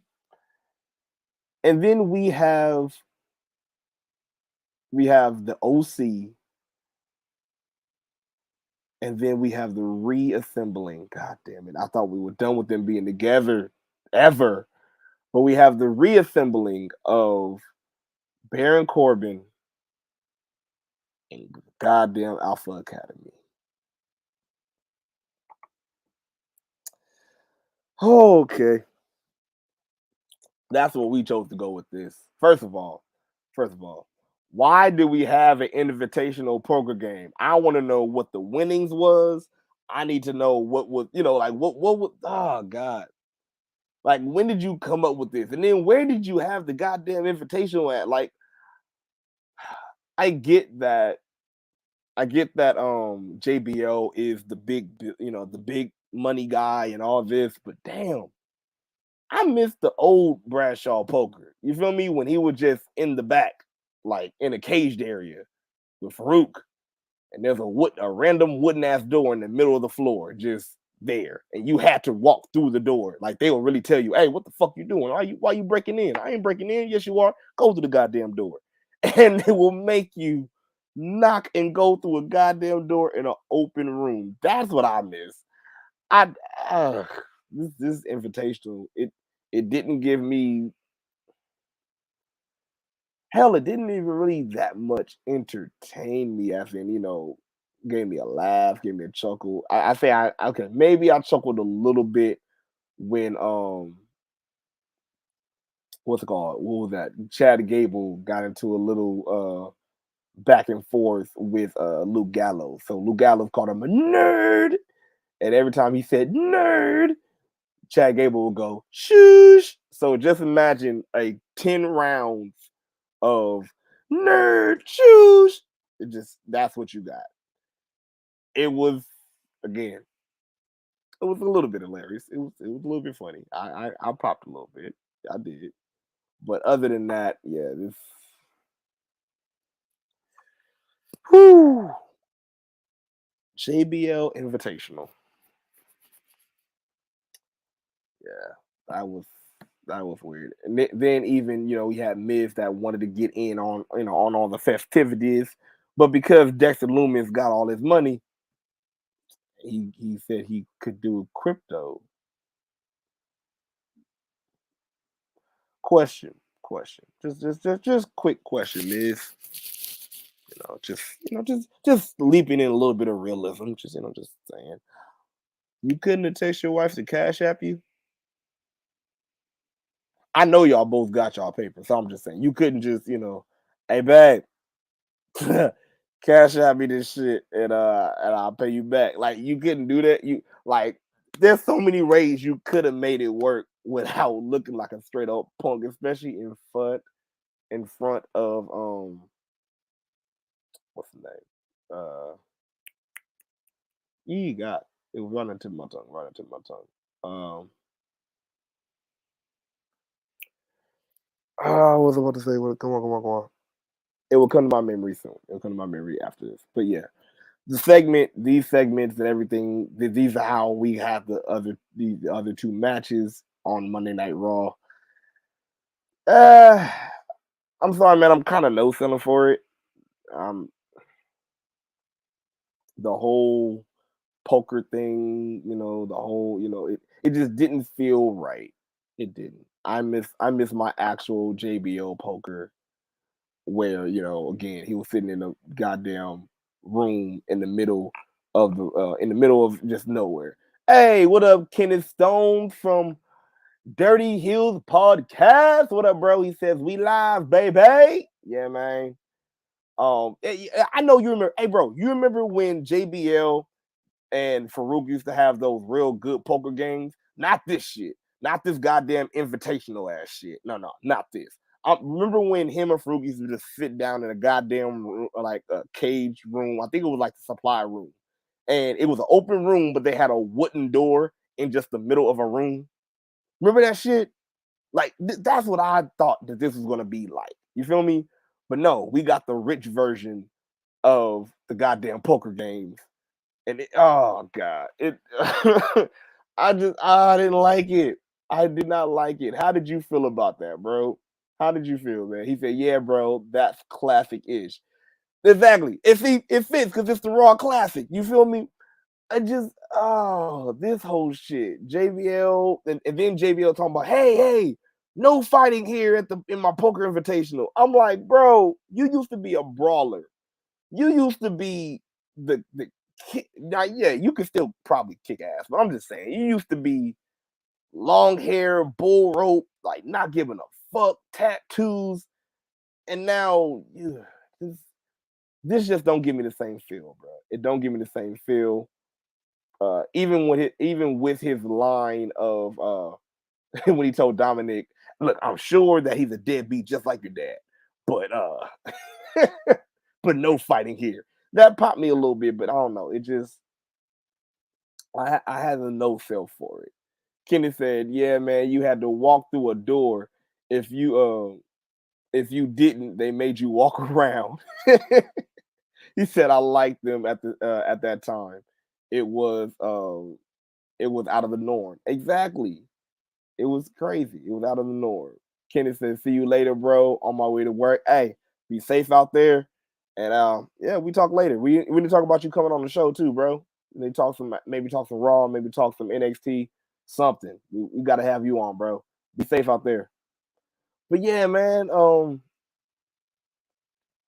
and then we have the OC, and then we have the reassembling. God damn it! I thought we were done with them being together ever, but we have the reassembling of Baron Corbin and goddamn Alpha Academy. Okay, that's what we chose to go with this. First of all, why do we have an invitational poker game? I want to know what the winnings was. I need to know what was, like what was, oh God. Like, when did you come up with this? And then where did you have the goddamn invitational at? Like, I get that JBL is the big money guy and all this, but damn, I miss the old Bradshaw poker. You feel me? When he was just in the back, like in a caged area with Farouk, and there's a random wooden ass door in the middle of the floor, just there, and you had to walk through the door. Like, they will really tell you, "Hey, what the fuck you doing? Why you breaking in? I ain't breaking in." "Yes, you are. Go through the goddamn door," and it will make you knock and go through a goddamn door in an open room. That's what I miss. I this invitational, it didn't give me, hell, it didn't even really that much entertain me, as in, gave me a laugh, gave me a chuckle. I say okay, maybe I chuckled a little bit when what's it called? What was that? Chad Gable got into a little back and forth with Luke Gallows. So Luke Gallows called him a nerd. And every time he said nerd, Chad Gable would go, "Shoosh." So just imagine a 10 rounds of nerd shoosh. That's what you got. It was, again, it was a little bit hilarious. It was a little bit funny. I popped a little bit. I did. But other than that, yeah, this whew, JBL Invitational. Yeah, that was that was weird. And then even we had Miz that wanted to get in on on all the festivities, but because Dexter Loomis got all his money, he said he could do crypto. Question. question. Just quick question, Miss. Just leaping in a little bit of realism. Just saying. You couldn't have text your wife to cash app you? I know y'all both got y'all paper, so I'm just saying you couldn't just, hey babe, cash app me this shit and I'll pay you back. Like you couldn't do that. You like there's so many ways you could have made it work without looking like a straight up punk, especially in front of what's the name? You got it was running to my tongue. I was about to say, well, come on. It will come to my memory soon. It will come to my memory after this. But yeah, these segments and everything, these are how we have the other two matches on Monday Night Raw. I'm sorry, man. I'm kind of no selling for it. The whole poker thing, the whole, it just didn't feel right. It didn't. I miss my actual JBL poker where, again, he was sitting in a goddamn room in the middle of just nowhere. Hey, what up, Kenneth Stone from Dirty Hills Podcast? What up, bro? He says we live, baby. Yeah, man. I know you remember. Hey, bro, you remember when JBL and Farouk used to have those real good poker games? Not this shit. Not this goddamn invitational ass shit. No, not this. I remember when him and Farouk used to just sit down in a goddamn room, like a cage room. I think it was like the supply room. And it was an open room, but they had a wooden door in just the middle of a room. Remember that shit? Like, that's what I thought that this was going to be like. You feel me? But no, we got the rich version of the goddamn poker games. And oh God, I didn't like it. I did not like it. How did you feel about that, bro? How did you feel, man? He said, yeah, bro, that's classic-ish. Exactly. It fits because it's the Raw Classic. You feel me? This whole shit. JBL, and then JBL talking about, hey, no fighting here in my poker invitational. I'm like, bro, you used to be a brawler. You used to be the now, yeah, you could still probably kick ass, but I'm just saying, you used to be long hair, bull rope, like not giving a fuck, tattoos, and now this just don't give me the same feel, bro. It don't give me the same feel. Even with his line of when he told Dominic, "Look, I'm sure that he's a deadbeat just like your dad, but but no fighting here." That popped me a little bit, but I don't know. It just I had a no feel for it. Kenny said, "Yeah, man, you had to walk through a door. If you didn't, they made you walk around." He said, "I liked them at that time. It was out of the norm." Exactly. It was crazy. It was out of the norm. Kenny said, "See you later, bro. On my way to work. Hey, be safe out there." And yeah, we talk later. We need to talk about you coming on the show too, bro. Maybe talk some Raw, maybe talk some NXT, something. We got to have you on, bro. Be safe out there. But yeah, man. Oh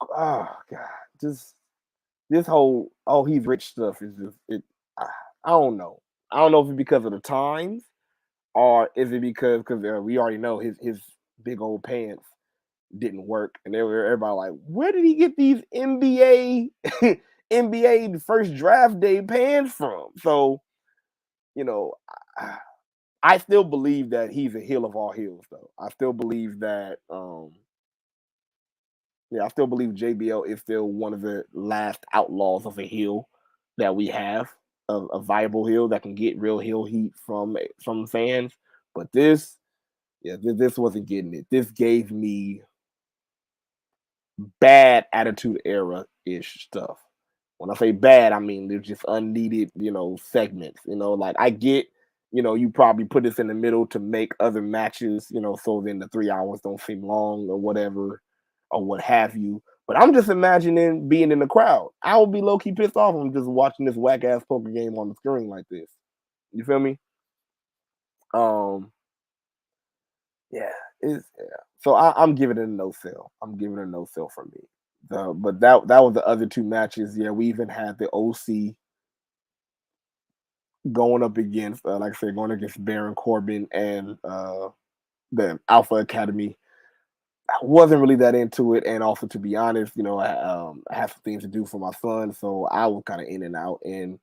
God, just this whole he's rich stuff is just it. I don't know. I don't know if it's because of the times or is it because we already know his big old pants didn't work, and everybody like, where did he get these NBA first draft day pants from? So, I still believe that he's a heel of all heels, though. I still believe that, I still believe JBL is still one of the last outlaws of a heel that we have, a viable heel that can get real heel heat from fans. But this wasn't getting it. This gave me bad Attitude Era-ish stuff. When I say bad, I mean they're just unneeded, segments. Like I get, you probably put this in the middle to make other matches, so then the 3 hours don't seem long or whatever, or what have you. But I'm just imagining being in the crowd. I would be low-key pissed off. I'm just watching this whack-ass poker game on the screen like this. You feel me? Yeah, So I'm giving it a no sell. I'm giving it a no sell for me. But that was the other two matches. Yeah, we even had the OC going up against, like I said, going against Baron Corbin and the Alpha Academy. I wasn't really that into it, and also to be honest, I have some things to do for my son, so I was kind of in and out. And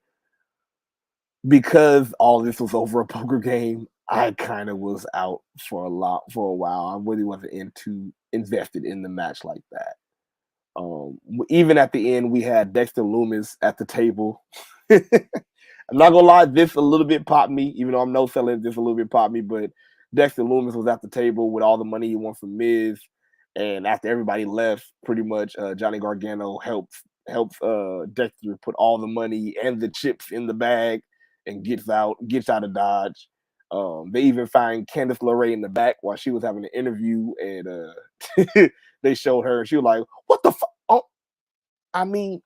because all this was over a poker game, I kind of was out for a while. I really wasn't invested in the match like that. Even at the end, we had Dexter Loomis at the table. I'm not gonna lie, this a little bit popped me, even though I'm no selling. This a little bit popped me, but Dexter Loomis was at the table with all the money he won from Miz, and after everybody left, pretty much Johnny Gargano helps Dexter put all the money and the chips in the bag and gets out of Dodge. They even find Candice LeRae in the back while she was having an interview, and they showed her. She was like, "What the fuck? Oh, I mean,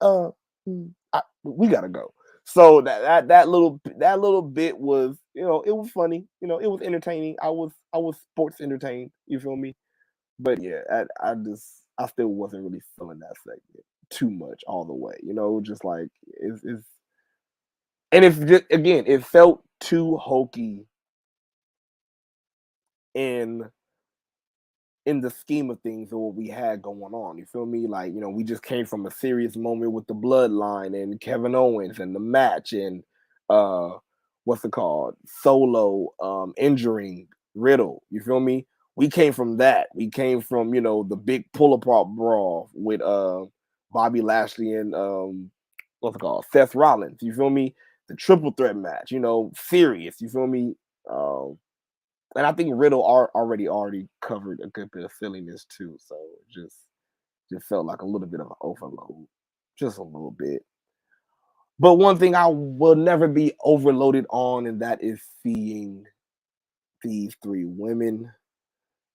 we gotta go." So that little bit was, it was funny. It was entertaining. I was sports entertained. You feel me? But yeah, I still wasn't really feeling that segment too much all the way. Just like it's and it's just, again, it felt too hokey in the scheme of things of what we had going on. You feel me? Like, we just came from a serious moment with the bloodline and Kevin Owens and the match and uh what's it called? Solo injuring Riddle. You feel me? We came from that. We came from, the big pull apart brawl with Bobby Lashley and what's it called? Seth Rollins. You feel me? The triple threat match, serious. You feel me? And I think Riddle already covered a good bit of silliness too. So it just felt like a little bit of an overload. Just a little bit. But one thing I will never be overloaded on, and that is seeing these three women,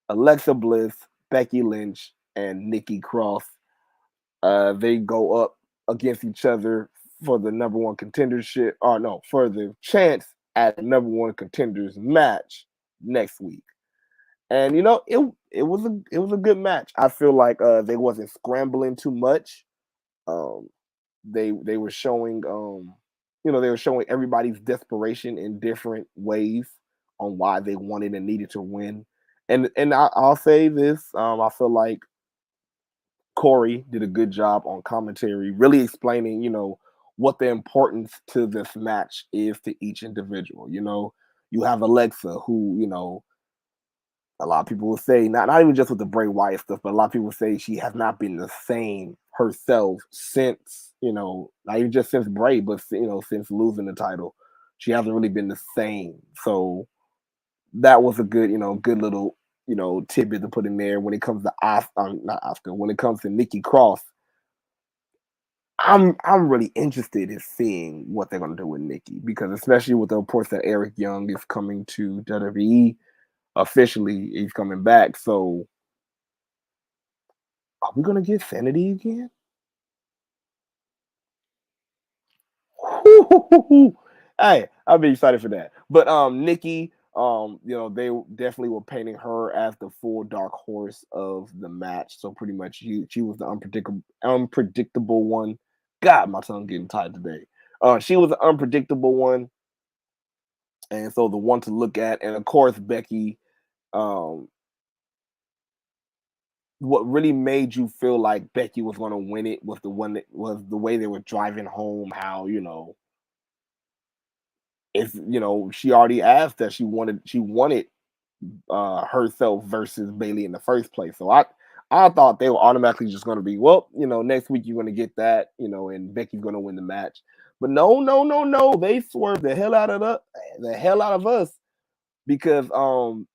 Alexa Bliss, Becky Lynch, and Nikki Cross. They go up against each other for the number one contendership, or no, for the chance at the number one contenders match next week. And it was a good match. I feel like they wasn't scrambling too much. Um, they were showing they were showing everybody's desperation in different ways on why they wanted and needed to win. And I'll say this, I feel like Corey did a good job on commentary, really explaining, what the importance to this match is to each individual. You have Alexa, who, a lot of people will say, not even just with the Bray Wyatt stuff, but a lot of people say she has not been the same herself since, not even just since Bray, but since losing the title. She hasn't really been the same. So that was a good, good little, tidbit to put in there. When it comes to not Oscar, when it comes to Nikki Cross, I'm really interested in seeing what they're gonna do with Nikki, because especially with the reports that Eric Young is coming to WWE. Officially, he's coming back. So, are we gonna get Sanity again? Hey, I'll be excited for that. But Nikki, they definitely were painting her as the full dark horse of the match. So pretty much, she was the unpredictable one. God, my tongue getting tired today. She was the unpredictable one, and so the one to look at. And of course, Becky. What really made you feel like Becky was going to win it was the way they were driving home. How if she already asked that she wanted herself versus Bailey in the first place. So I thought they were automatically just going to be, well, next week you're going to get that, and Becky's going to win the match. But no, no, no, no. They swerved the hell out of us, because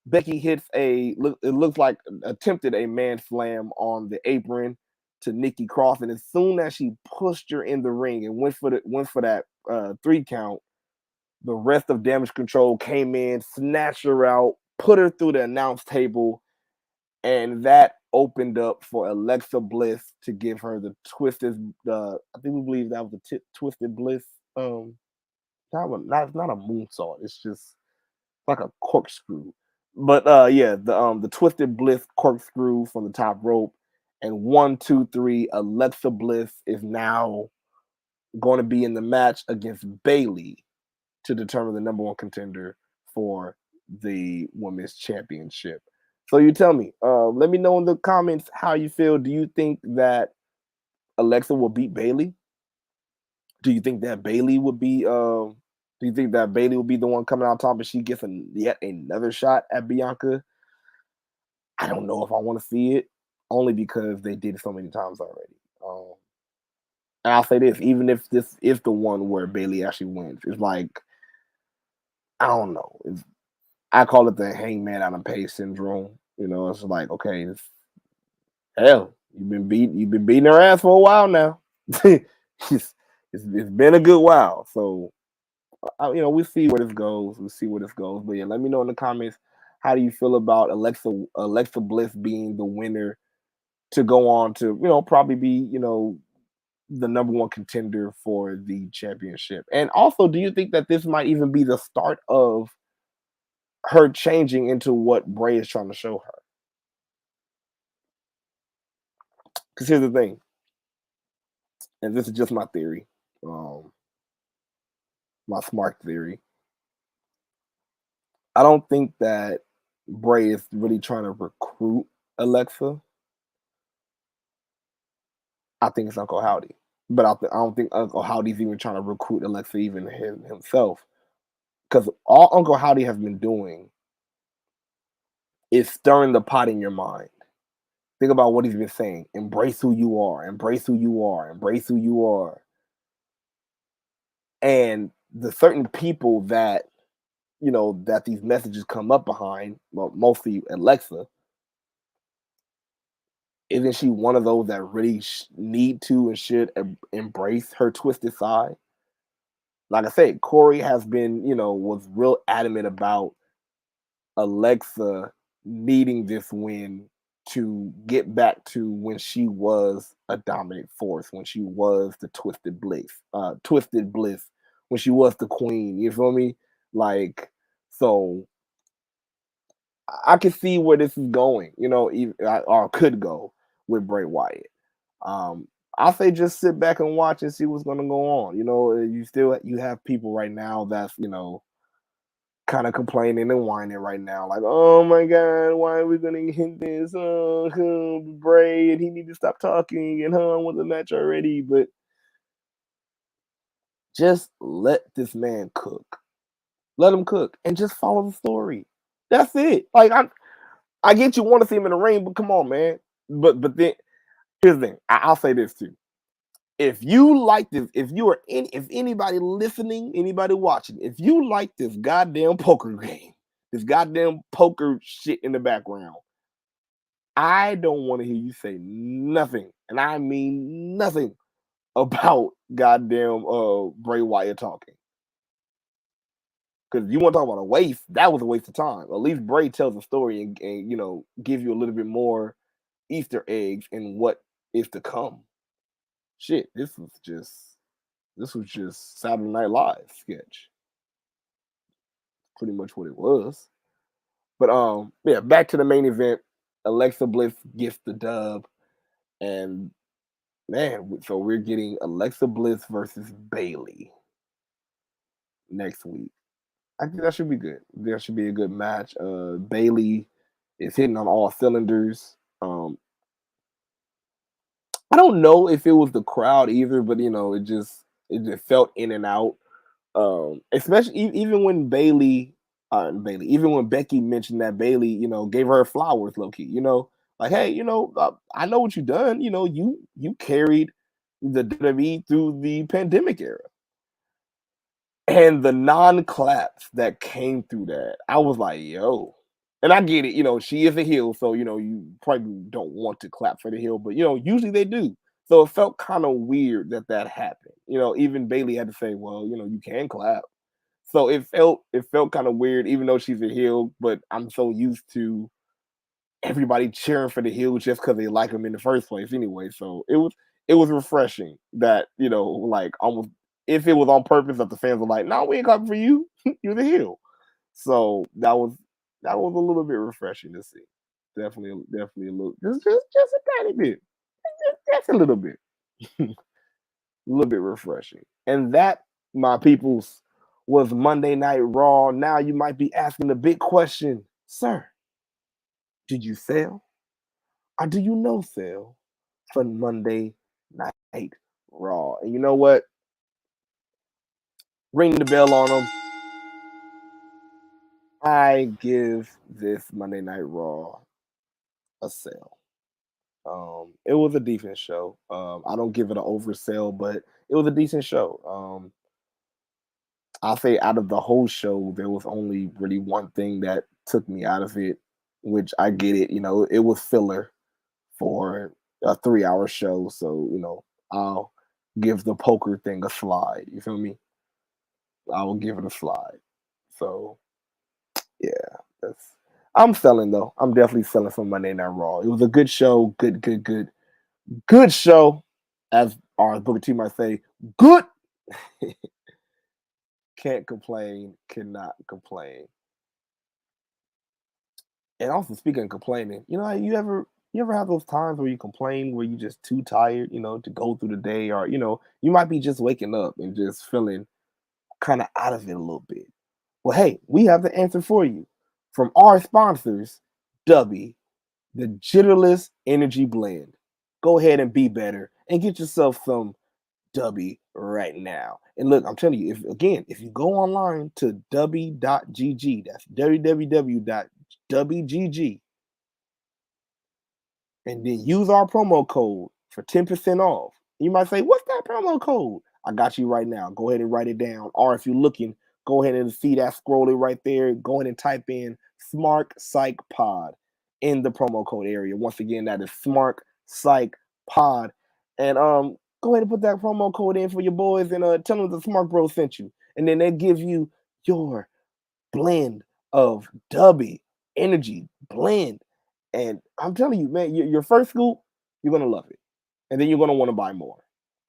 Becky hits it looks like attempted a man slam on the apron to Nikki Cross, and as soon as she pushed her in the ring and went for that 3 count, the rest of Damage Control came in, snatched her out, put her through the announce table, and that opened up for Alexa Bliss to give her the twisted. I think we believe that was the Twisted Bliss. Not a moonsault. It's just like a corkscrew. But yeah, the Twisted Bliss corkscrew from the top rope, and 1, 2, 3. Alexa Bliss is now going to be in the match against Bailey to determine the number one contender for the women's championship. So you tell me, let me know in the comments how you feel. Do you think that Alexa will beat Bailey? Do you think that Bailey would be? Do you think that Bailey will be the one coming out top, and she gets yet another shot at Bianca? I don't know if I want to see it, only because they did it so many times already. And I'll say this: even if this is the one where Bailey actually wins, it's like I don't know. I call it the hangman out of pace syndrome. You know, it's like okay, hell, you've been beating her ass for a while now. It's been a good while, so we'll see where this goes. We'll see where this goes. But yeah, let me know in the comments how do you feel about Alexa Bliss being the winner to go on to probably be the number one contender for the championship. And also, do you think that this might even be the start of her changing into what Bray is trying to show her? Because here's the thing, and this is just my theory, my Smark theory. I don't think that Bray is really trying to recruit Alexa. I think it's Uncle Howdy. But I don't think Uncle Howdy's even trying to recruit Alexa even himself. Because all Uncle Howdy has been doing is stirring the pot in your mind. Think about what he's been saying. Embrace who you are. Embrace who you are. Embrace who you are. And the certain people that, that these messages come up behind, well, mostly Alexa, isn't she one of those that really need to and should embrace her twisted side? Like I said, Corey has been, was real adamant about Alexa needing this win to get back to when she was a dominant force, when she was the Twisted Bliss, when she was the queen. You feel me? Like, so I can see where this is going, or could go with Bray Wyatt. I'll say just sit back and watch and see what's going to go on. You have people right now that's kind of complaining and whining right now, like, oh my god, why are we gonna hit this? Bray, and he need to stop talking, and I want the match already. But just let this man cook. Let him cook and just follow the story. That's it. Like I get you want to see him in the ring, but come on, man. But then here's the thing. I'll say this too. If you like this, if anybody listening, anybody watching, if you like this goddamn poker game, this goddamn poker shit in the background, I don't want to hear you say nothing, and I mean nothing about goddamn Bray Wyatt talking. Because you want to talk about a waste, that was a waste of time. At least Bray tells a story and give you a little bit more Easter eggs in what is to come. Shit, this was just Saturday Night Live sketch. Pretty much what it was. But yeah, back to the main event. Alexa Bliss gets the dub. And man, so we're getting Alexa Bliss versus Bailey next week. I think that should be good. There should be a good match. Bailey is hitting on all cylinders. I don't know if it was the crowd either, but it just felt in and out. Especially even when even when Becky mentioned that Bailey, gave her flowers, low key, like, hey, I know what you done. You carried the WWE through the pandemic era, and the non-claps that came through that, I was like, yo. And I get it, she is a heel, so you probably don't want to clap for the heel, but usually they do. So it felt kind of weird that happened. Even Bailey had to say, well, you can clap. So it felt kind of weird, even though she's a heel, but I'm so used to everybody cheering for the heel just because they like them in the first place anyway. So it was refreshing that, like almost if it was on purpose that the fans were like, no, we ain't clapping for you. You're the heel. So that was That was a little bit refreshing to see. Definitely a little, just a tiny bit, just a little bit, a little bit refreshing. And that, my peoples, was Monday Night Raw. Now you might be asking the big question, sir, did you sell or do you no sell for Monday Night Raw? And you know what? Ring the bell on them. I give this Monday Night Raw a sell. It was a decent show. I don't give it an oversell, but it was a decent show. I'll say out of the whole show, there was only really one thing that took me out of it, which I get it. You know, it was filler for a 3 hour show. So, you know, I'll give the poker thing a slide. You feel me? I will give it a slide. So, yeah, that's. I'm selling though. I'm definitely selling for Monday Night Raw. It was a good show. Good show. As our Booker T might say, good. Can't complain. Cannot complain. And also speaking of complaining, you know, you ever have those times where you complain where you're just too tired, you know, to go through the day, or you know, you might be just waking up and just feeling kind of out of it a little bit. Well, hey, we have the answer for you from our sponsors, W, the Jitterless Energy Blend. Go ahead and be better and get yourself some W right now. And look, I'm telling you, if you go online to w.gg, that's www.wgg, and then use our promo code for 10% off. You might say, what's that promo code? I got you right now. Go ahead and write it down. Or if you're looking, go ahead and see that scrolling right there. Go ahead and type in Smark Psych Pod in the promo code area. Once again, that is Smark Psych Pod. And go ahead and put that promo code in for your boys and tell them the Smart Bro sent you. And then they give you your blend of W energy blend. And I'm telling you, man, your first scoop, you're gonna love it, and then you're gonna want to buy more.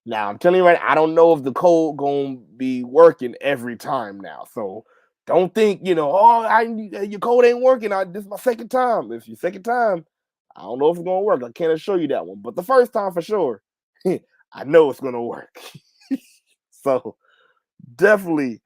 Now, I'm telling you right, I don't know if the code gonna be working every time now, so don't think oh, your code ain't working. This is my second time. If your second time, I don't know if it's gonna work. I can't assure you that one, but the first time for sure, I know it's gonna work. So definitely,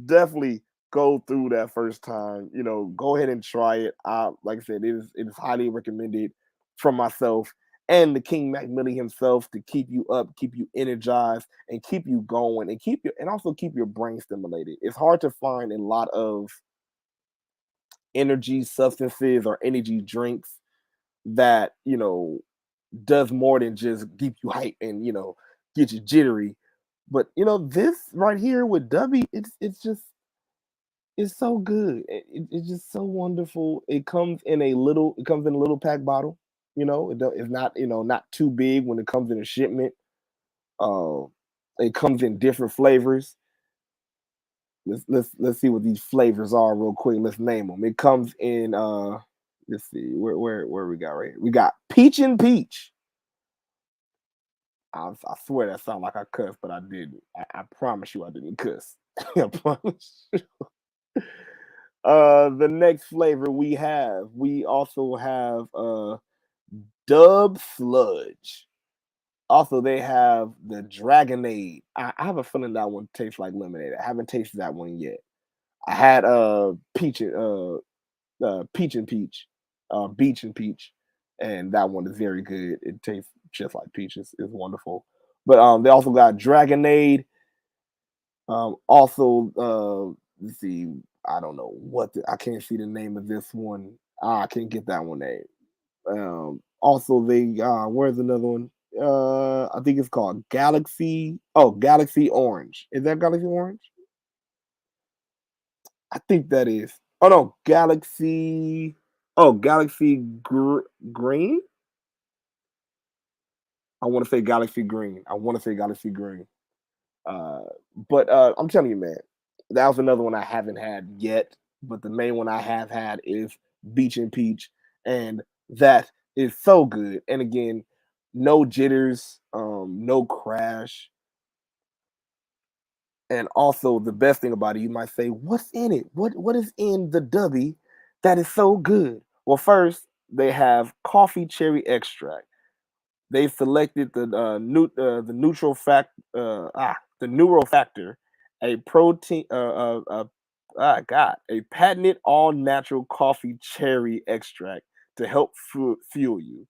definitely go through that first time. Go ahead and try it. Like I said, it is highly recommended from myself and the King Mac Millie himself to keep you up, keep you energized, and keep you going, and also keep your brain stimulated. It's hard to find a lot of energy substances or energy drinks that does more than just keep you hype and get you jittery. But this right here with W, it's so good. It's just so wonderful. It comes in a little pack bottle. It's not not too big when it comes in a shipment. Uh, it comes in different flavors. Let's see what these flavors are real quick. Let's name them. It comes in let's see where we got right here. We got peach and peach. I swear that sounded like I cussed, but I didn't. I promise you I didn't cuss. I promise you. The next flavor we also have Dub Sludge. Also, they have the Dragonade. I have a feeling that one tastes like lemonade. I haven't tasted that one yet. I had peach and peach, beach and peach, and that one is very good. It tastes just like peaches. It's wonderful. But they also got Dragonade. Also, let's see. I don't know I can't see the name of this one. I can't get that one name. Also, where's another one? I think it's called Galaxy. Oh, Galaxy Orange. Is that Galaxy Orange? I think that is. Oh no, Galaxy. Oh, Green. I want to say Galaxy Green. I want to say Galaxy Green. Uh, but I'm telling you, man, that was another one I haven't had yet. But the main one I have had is Beach and Peach, and that is so good. And again, no jitters, no crash, and also the best thing about it, you might say, what's in it? What is in the W? that is so good. Well, first they have coffee cherry extract. They selected the neutral the neurofactor, a protein a patented all natural coffee cherry extract to help fuel you.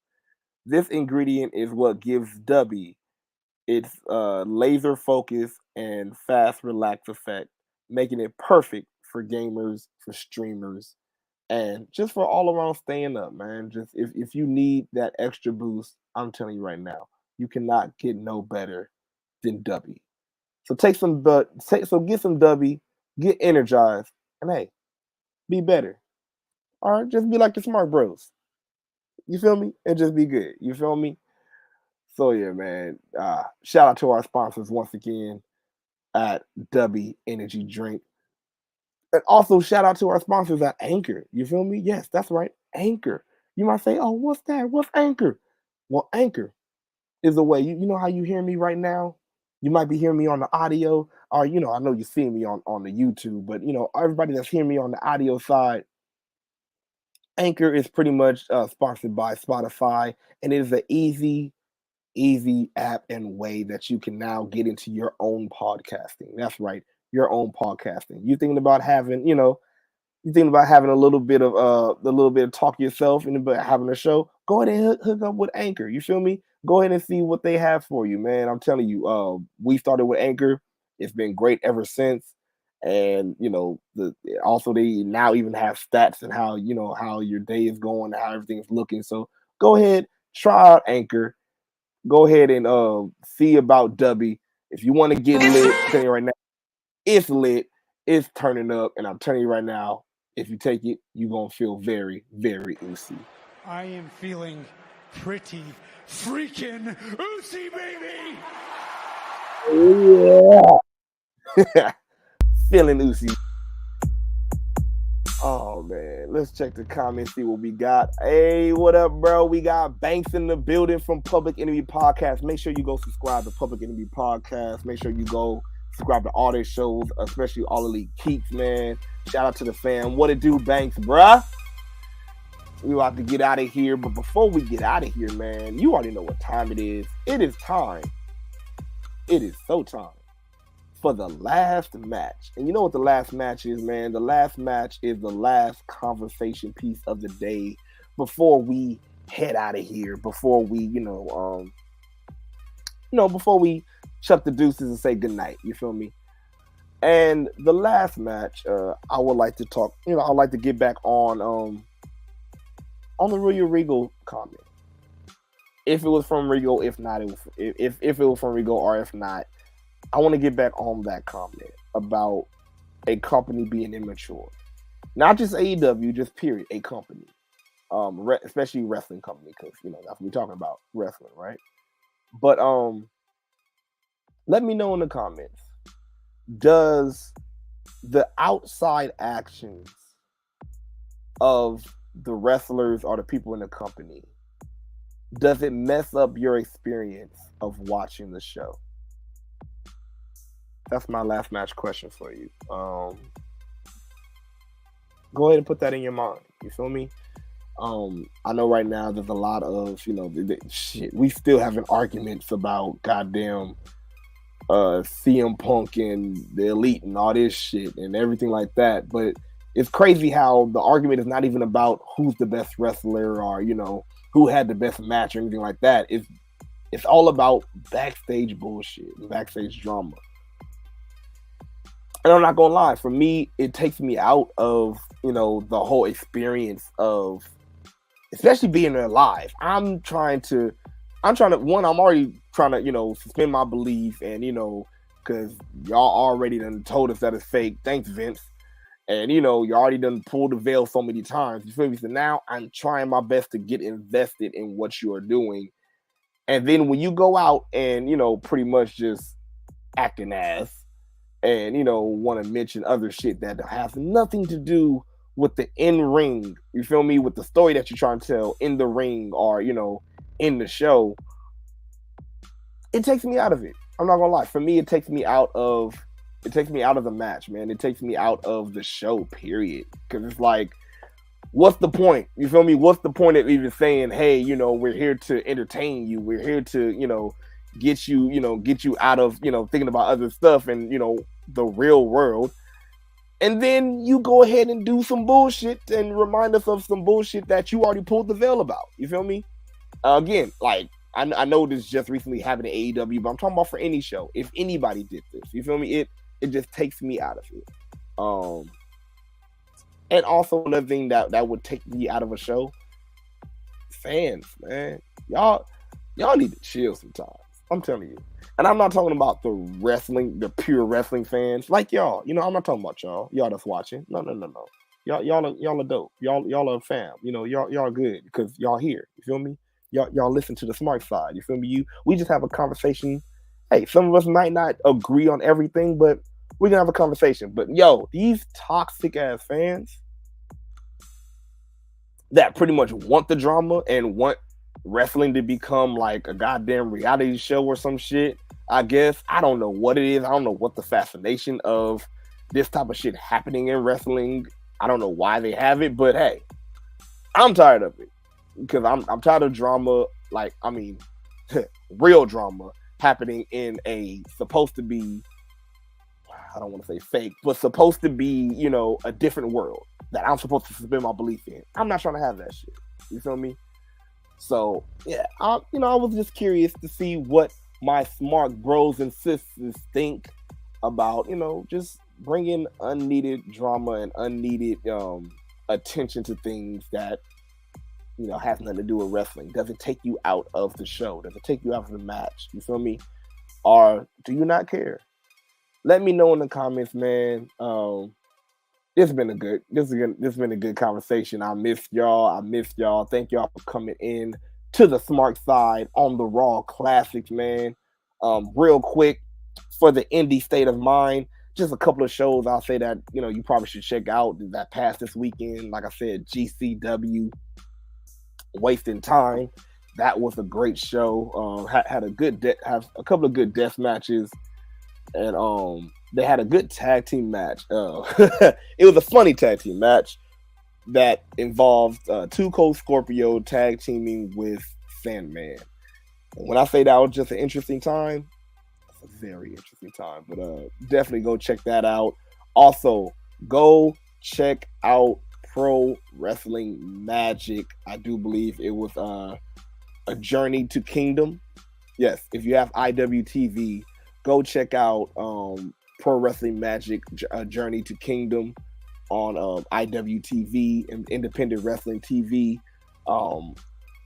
This ingredient is what gives Dubby its laser focus and fast relax effect, making it perfect for gamers, for streamers, and just for all around staying up, man. Just if you need that extra boost, I'm telling you right now, you cannot get no better than Dubby. So get some Dubby, get energized, and hey, be better. All right, just be like the Smart Bros. You feel me? And just be good. You feel me? So yeah, man. Shout out to our sponsors once again at Dubby Energy Drink. And also shout out to our sponsors at Anchor. You feel me? Yes, that's right. Anchor. You might say, oh, what's that? What's Anchor? Well, Anchor is a way. You know how you hear me right now? You might be hearing me on the audio, or I know you're seeing me on the YouTube, but everybody that's hearing me on the audio side, Anchor is pretty much sponsored by Spotify, and it is an easy app and way that you can now get into your own podcasting. That's right, your own podcasting. You thinking about having a little bit of talk yourself and about having a show, go ahead and hook up with Anchor. You feel me? Go ahead and see what they have for you, man. I'm telling you, we started with Anchor. It's been great ever since. And also they now even have stats and how your day is going, how everything's looking. So go ahead, try out Anchor. Go ahead and see about Dubby. If you want to get lit, I'm telling you right now, it's lit. It's turning up, and I'm telling you right now, if you take it, you're going to feel very, very oozy. I am feeling pretty freaking oozy, baby! Yeah. Feeling oozy. Oh, man. Let's check the comments, see what we got. Hey, what up, bro? We got Banks in the building from Public Enemy Podcast. Make sure you go subscribe to Public Enemy Podcast. Make sure you go subscribe to all their shows, especially All Elite Keeks, man. Shout out to the fam. What it do, Banks, bruh? We about to get out of here. But before we get out of here, man, you already know what time it is. It is time. It is so time for the last match. And you know what the last match is, man? The last match is the last conversation piece of the day before we head out of here, before we, before we chuck the deuces and say goodnight. You feel me? And the last match, I would like to talk, I'd like to get back on the Royal Regal comment. If it was from Regal, if not, if it was from Regal, or if not, I want to get back on that comment about a company being immature. Not just AEW, just period, a company. Especially wrestling company, because, that's what we're talking about, wrestling, right? But let me know in the comments, does the outside actions of the wrestlers or the people in the company, does it mess up your experience of watching the show? That's my last match question for you. Go ahead and put that in your mind. You feel me? I know right now there's a lot of, shit. We still having arguments about goddamn CM Punk and the Elite and all this shit and everything like that. But it's crazy how the argument is not even about who's the best wrestler or, who had the best match or anything like that. It's all about backstage bullshit and backstage drama. And I'm not gonna lie, for me, it takes me out of, the whole experience of, especially being there live. I'm already trying to, suspend my belief and, because y'all already done told us that it's fake. Thanks, Vince. And, you already done pulled the veil so many times. You feel me? So now I'm trying my best to get invested in what you are doing. And then when you go out and, pretty much just acting ass, and want to mention other shit that has nothing to do with the in-ring, you feel me, with the story that you're trying to tell in the ring or in the show, it takes me out of it. I'm not gonna lie. For me, it takes me out of the match, man. It takes me out of the show, period. Because it's like, what's the point? You feel me? What's the point of even saying, hey, you know, we're here to entertain you. We're here to, you know, get you out of, you know, thinking about other stuff and, you know, the real world. And then you go ahead and do some bullshit and remind us of some bullshit that you already pulled the veil about. You feel me? Again, like, I know this just recently happened to AEW, but I'm talking about for any show. If anybody did this, you feel me? It just takes me out of it. And also another thing that would take me out of a show, fans, man, y'all need to chill sometimes. I'm telling you. And I'm not talking about the pure wrestling fans like y'all. You know, I'm not talking about y'all that's watching. No. Y'all are dope. Y'all are fam. You know, y'all good because y'all here. You feel me? Y'all listen to the smart side. You feel me? We just have a conversation. Hey, some of us might not agree on everything, but we can have a conversation. But yo, these toxic ass fans that pretty much want the drama and want wrestling to become like a goddamn reality show or some shit, I guess. I don't know what it is. I don't know what the fascination of this type of shit happening in wrestling. I don't know why they have it, but hey, I'm tired of it. Because I'm tired of drama, like, I mean, real drama happening in a supposed to be, I don't want to say fake, but supposed to be, you know, a different world that I'm supposed to suspend my belief in. I'm not trying to have that shit. You feel me? So, yeah, I was just curious to see what my smart bros and sisters think about, you know, just bringing unneeded drama and unneeded attention to things that, you know, has nothing to do with wrestling. Does it take you out of the show? Does it take you out of the match? You feel me? Or do you not care? Let me know in the comments, man. This has been a good conversation. I missed y'all. Thank y'all for coming in to the Smark side on the Raw Classics, man. Real quick, for the indie state of mind, just a couple of shows I'll say that, you know, you probably should check out that passed this weekend. Like I said, GCW, Wasting Time. That was a great show. Had a couple of good death matches, and they had a good tag team match. It was a funny tag team match that involved Two Cold Scorpio tag teaming with Sandman. And when I say that was just an interesting time, it's a very interesting time. But definitely go check that out. Also, go check out Pro Wrestling Magic. I do believe it was a Journey to Kingdom. Yes, if you have IWTV, go check out Pro Wrestling Magic Journey to Kingdom on IWTV and Independent Wrestling TV.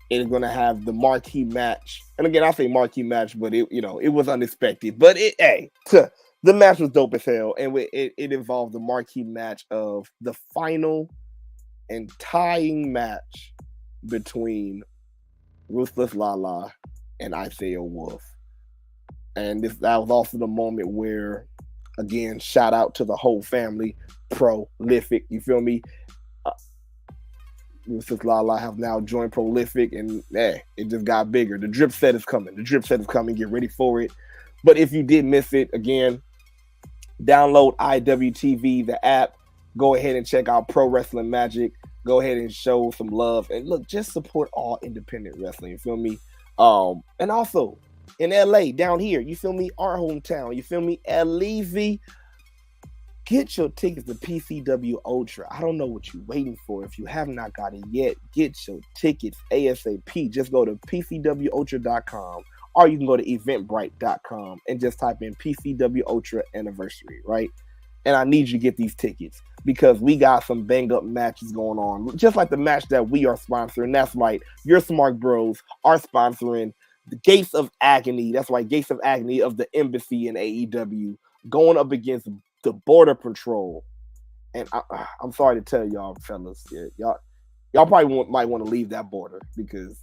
It is going to have the marquee match. And again, I say marquee match, but it was unexpected. But the match was dope as hell. And it involved the marquee match of the final and tying match between Ruthless Lala and Isaiah Wolf. And that was also the moment where, again, shout out to the whole family, Prolific. You feel me? Ruthless Lala have now joined Prolific, and it just got bigger. The drip set is coming. Get ready for it. But if you did miss it, again, download IWTV, the app. Go ahead and check out Pro Wrestling Magic. Go ahead and show some love. And look, just support all independent wrestling. You feel me? And also, in LA, down here, you feel me? Our hometown, you feel me? LEV, get your tickets to PCW Ultra. I don't know what you're waiting for. If you have not got it yet, get your tickets ASAP. Just go to PCWUltra.com, or you can go to Eventbrite.com and just type in PCW Ultra Anniversary, right? And I need you to get these tickets because we got some bang up matches going on, just like the match that we are sponsoring. That's right, your Smart Bros are sponsoring the Gates of Agony. That's right, Gates of Agony of the Embassy in AEW going up against the Border Patrol. And I'm sorry to tell y'all, fellas, y'all probably might want to leave that border because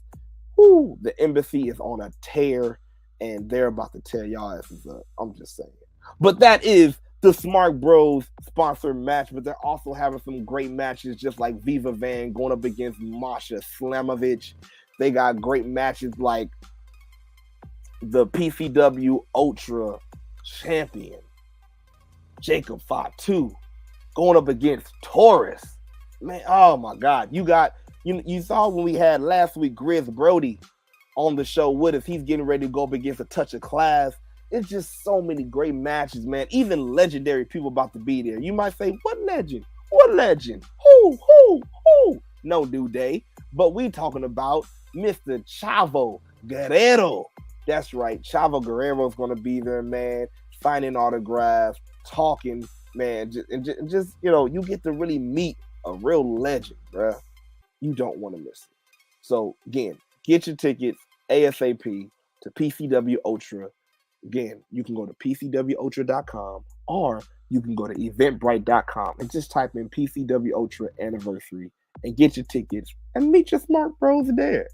the Embassy is on a tear and they're about to tear y'all asses up. I'm just saying. But that is the Smart Bros sponsored match, but they're also having some great matches, just like Viva Van going up against Masha Slamovich. They got great matches like the PCW Ultra champion Jacob Fatu going up against Taurus. man, oh my God. You saw when we had last week Grizz Brody on the show with us. He's getting ready to go up against a touch of class. It's just so many great matches, man. Even legendary people about to be there. You might say, what legend? What legend? Who? No, New Day. But we talking about Mr. Chavo Guerrero. That's right. Chavo Guerrero is going to be there, man. Signing autographs, talking, man. Just you get to really meet a real legend, bruh. You don't want to miss it. So, again, get your tickets ASAP to PCW Ultra. Again, you can go to PCWUltra.com or you can go to Eventbrite.com and just type in PCW Ultra Anniversary and get your tickets and meet your Smark Bros there.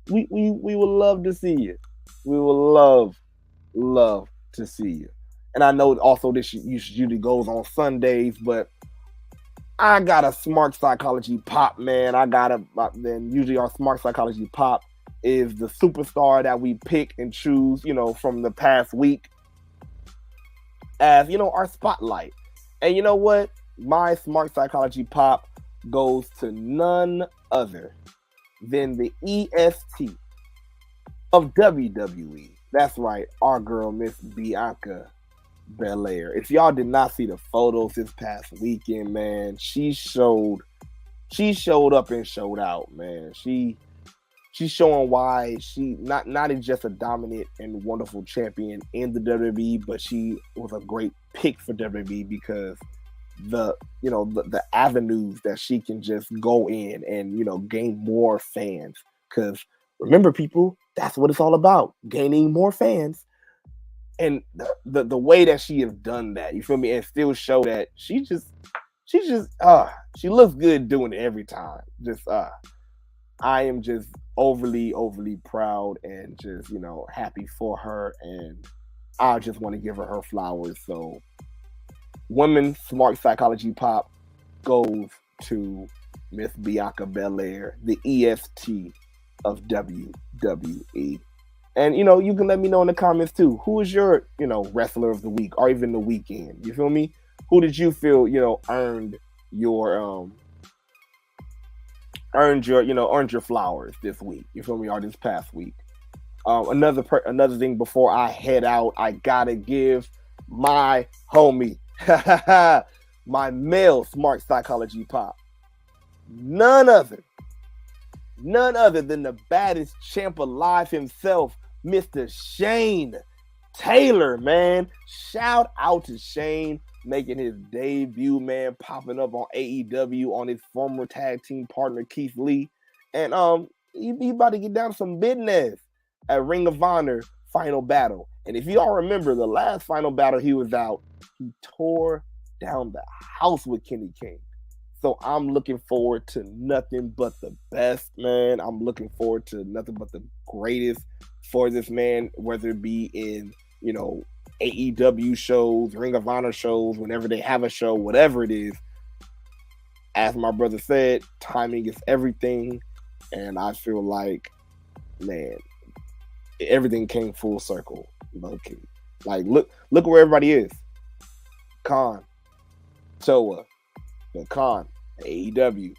We would love to see you. We will love to see you. And I know also this usually goes on Sundays, but I got a Smart Psychology Pop, man. Then usually our Smart Psychology Pop is the superstar that we pick and choose, from the past week as, our spotlight. And you know what? My Smart Psychology Pop goes to none other than the EST of WWE. That's right, our girl, Miss Bianca Belair. If y'all did not see the photos this past weekend, man, she showed up and showed out, man. She's showing why she not just a dominant and wonderful champion in the WWE, but she was a great pick for WWE because the avenues that she can just go in and gain more fans. Because remember, people, that's what it's all about, gaining more fans. And the way that she has done that, you feel me, and still show that she looks good doing it every time. I am just overly proud and just, happy for her. And I just want to give her flowers. So Women's Smart Psychology Pop goes to Miss Bianca Belair, the EST of WWE. And, you can let me know in the comments too, who is your, wrestler of the week or even the weekend? You feel me? Who did you feel, earned your flowers this week? You feel me? Or this past week? Another thing before I head out, I gotta give my homie, my male Smart Psychology Pop, none other than the baddest champ alive himself, Mr. Shane Taylor, man. Shout out to Shane making his debut, man, popping up on AEW on his former tag team partner Keith Lee. And he about to get down to some business at Ring of Honor Final Battle. And if y'all remember the last Final Battle he was out, he tore down the house with Kenny King. So I'm looking forward to nothing but the best, man. I'm looking forward to nothing but the greatest for this man, whether it be in, AEW shows, Ring of Honor shows, whenever they have a show, whatever it is. As my brother said, timing is everything. And I feel like, man, everything came full circle. Low-key. Like, look where everybody is. Khan, Toa, Khan, AEW.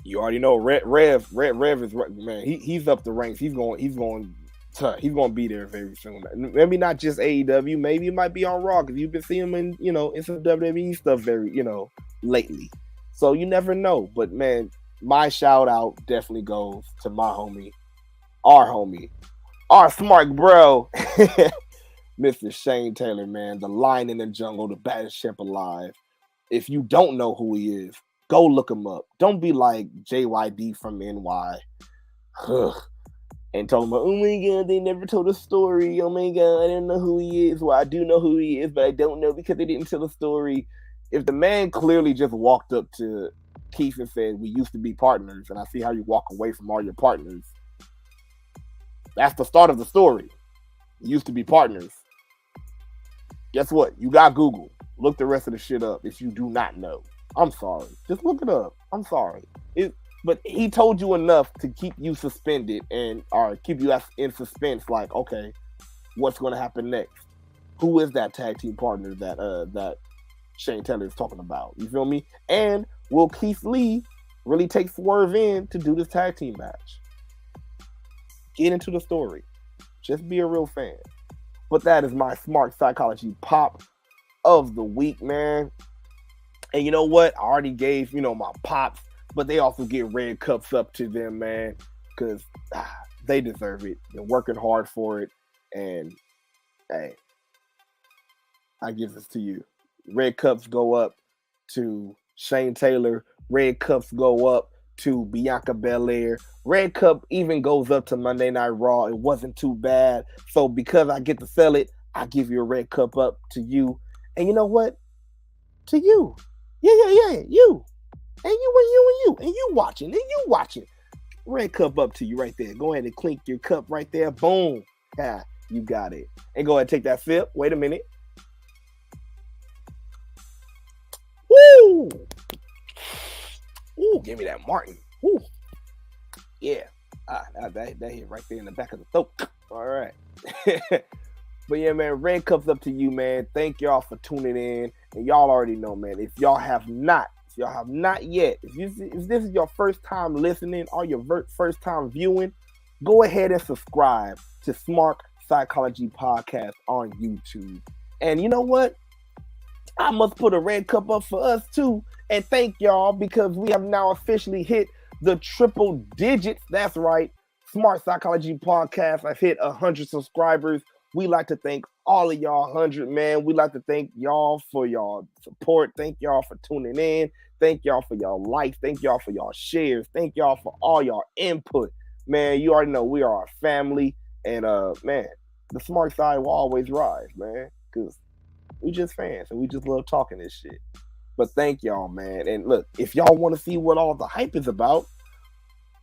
You already know Rev is, man. He's up the ranks. He's going to be there very soon. Maybe not just AEW. Maybe it might be on Raw because you've been seeing him in in some WWE stuff very lately. So you never know. But man, my shout out definitely goes to my homie, our Smark bro, Mr. Shane Taylor, man. The Lion in the Jungle, the baddest champ alive. If you don't know who he is, go look him up. Don't be like JYD from NY. And told him, oh my God, they never told a story. Oh my God, I don't know who he is. Well, I do know who he is, but I don't know because they didn't tell a story. If the man clearly just walked up to Keith and said, we used to be partners, and I see how you walk away from all your partners, that's the start of the story. You used to be partners. Guess what? You got Google. Look the rest of the shit up if you do not know. I'm sorry. Just look it up. I'm sorry. But he told you enough to keep you suspended or keep you in suspense. Like, okay, what's going to happen next? Who is that tag team partner that Shane Taylor is talking about. You feel me? And will Keith Lee really take Swerve in to do this tag team match? Get into the story. Just be a real fan. But that is my Smark Psychology pop of the week, man. And you know what? I already gave, my pops, but they also get red cups up to them, man, because they deserve it. They're working hard for it. And, hey, I give this to you. Red cups go up to Shane Taylor. Red cups go up to Bianca Belair. Red cup even goes up to Monday Night Raw. It wasn't too bad. So because I get to sell it, I give you a red cup up to you. And you know what? To you. Yeah, you. And you watching. Red cup up to you right there. Go ahead and clink your cup right there. Boom. Yeah, you got it. And go ahead and take that sip. Wait a minute. Woo! Ooh, give me that Martin. Ooh. Yeah. That hit right there in the back of the throat. All right. But yeah, man, red cups up to you, man. Thank y'all for tuning in. And y'all already know, man, if y'all have not yet, if this is your first time listening or your first time viewing, go ahead and subscribe to Smark Psychology Podcast on YouTube. And you know what? I must put a red cup up for us too. And thank y'all, because we have now officially hit the triple digits. That's right. Smart Psychology Podcast. I've hit 100 subscribers. We like to thank all of y'all 100, man. We like to thank y'all for y'all support. Thank y'all for tuning in. Thank y'all for y'all likes. Thank y'all for y'all shares. Thank y'all for all y'all input. Man, you already know we are a family. And, man, the smart side will always rise, man, because we just fans and we just love talking this shit. But thank y'all, man. And look, if y'all want to see what all the hype is about,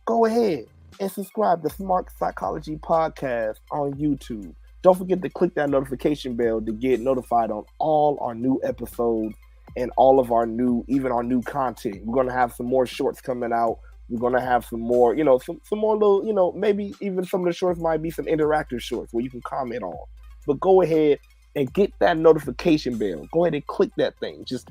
go ahead and subscribe to Smart Psychology Podcast on YouTube. Don't forget to click that notification bell to get notified on all our new episodes and all of our new content. We're going to have some more shorts coming out. We're going to have some more, some more little, maybe even some of the shorts might be some interactive shorts where you can comment on. But go ahead and get that notification bell. Go ahead and click that thing. Just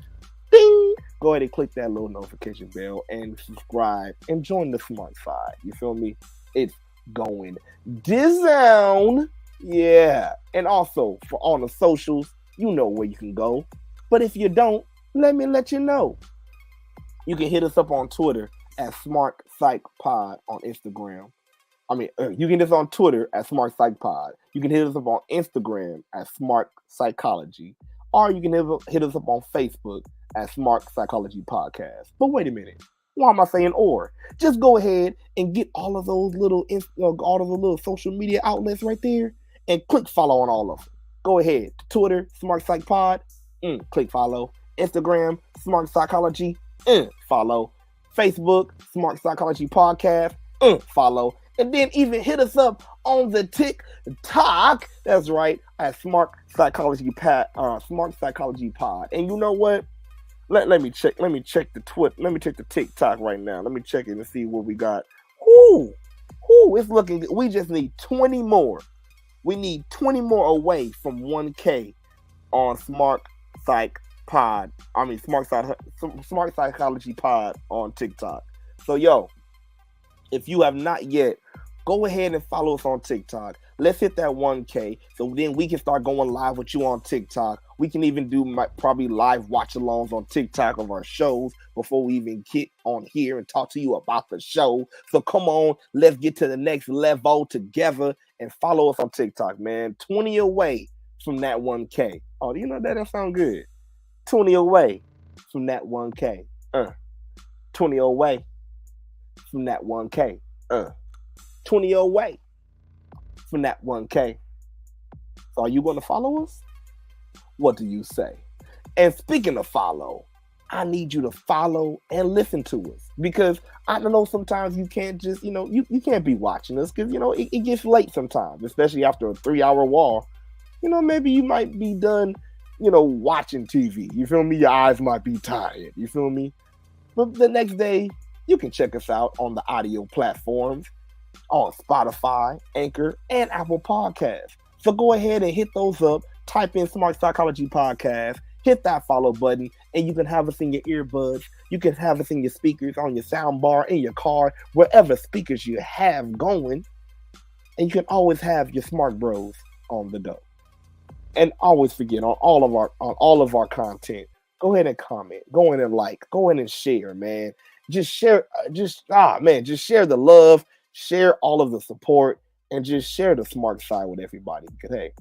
ding! Go ahead and click that little notification bell and subscribe and join the smart side. You feel me? It's going down. Yeah. And also, for all the socials, you know where you can go. But if you don't, let me let you know. You can hit us up on Twitter at Smart Psych Pod on Instagram. You can hit us on Twitter at Smart Psych Pod. You can hit us up on Instagram at Smart Psychology. Or you can hit us up on Facebook at Smart Psychology Podcast. But wait a minute. Why am I saying or? Just go ahead and get all of those little social media outlets right there and click follow on all of them. Go ahead. Twitter, Smart Psych Pod. Click follow. Instagram, Smart Psychology. Follow. Facebook, Smart Psychology Podcast. Follow. And then even hit us up on the TikTok. That's right, at Smart Psychology Pod. And you know what? Let me check the Twitter. Let me check the TikTok right now. Let me check it and see what we got. It's looking good. We just need 20 more. We need 20 more away from 1K on Smart Psychology Pod on TikTok. So yo, if you have not yet, go ahead and follow us on TikTok. Let's hit that 1K so then we can start going live with you on TikTok. We can even do probably live watch-alongs on TikTok of our shows before we even get on here and talk to you about the show. So come on, let's get to the next level together and follow us on TikTok, man. 20 away from that 1K. Oh, you know that sound good. 20 away from that 1K. 20 away from that 1K. 20 away from that 1K. So are you going to follow us? What do you say? And speaking of follow, I need you to follow and listen to us, because I know sometimes you can't just, you can't be watching us because, it gets late sometimes, especially after a 3-hour war. Maybe you might be done, watching TV. You feel me? Your eyes might be tired. You feel me? But the next day, you can check us out on the audio platforms on Spotify, Anchor, and Apple Podcasts. So go ahead and hit those up. Type in Smart Psychology Podcast. Hit that follow button and you can have us in your earbuds. You can have us in your speakers, on your sound bar, in your car, wherever speakers you have going. And you can always have your Smark Bros on the dough. And always forget on all of our content, go ahead and comment, go ahead and like, go ahead and share, man. Just share, just share the love, share all of the support, and just share the smart side with everybody. Because hey,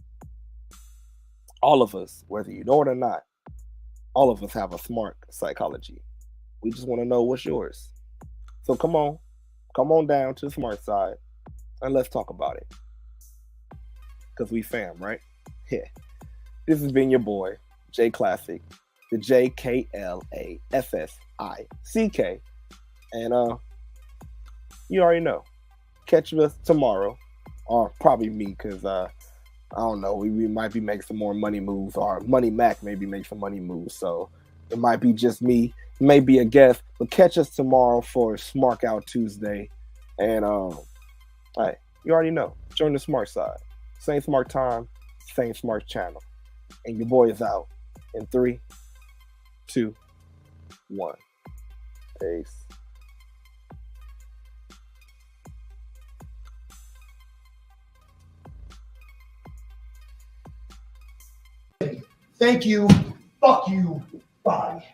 all of us, whether you know it or not, all of us have a smart psychology. We just want to know what's yours. So come on down to the smart side, and let's talk about it. Because we fam, right? Yeah. This has been your boy, J Classic, the JKLASSICK. And you already know. Catch us tomorrow. Or probably me, because I don't know, we might be making some more money moves, or Money Mac maybe make some money moves. So it might be just me, maybe a guest. But catch us tomorrow for Smark Out Tuesday. And hey, you already know. Join the smart side. Same smart time, same smart channel. And your boy is out in 3, 2, 1. Peace. Thank you. Fuck you. Bye.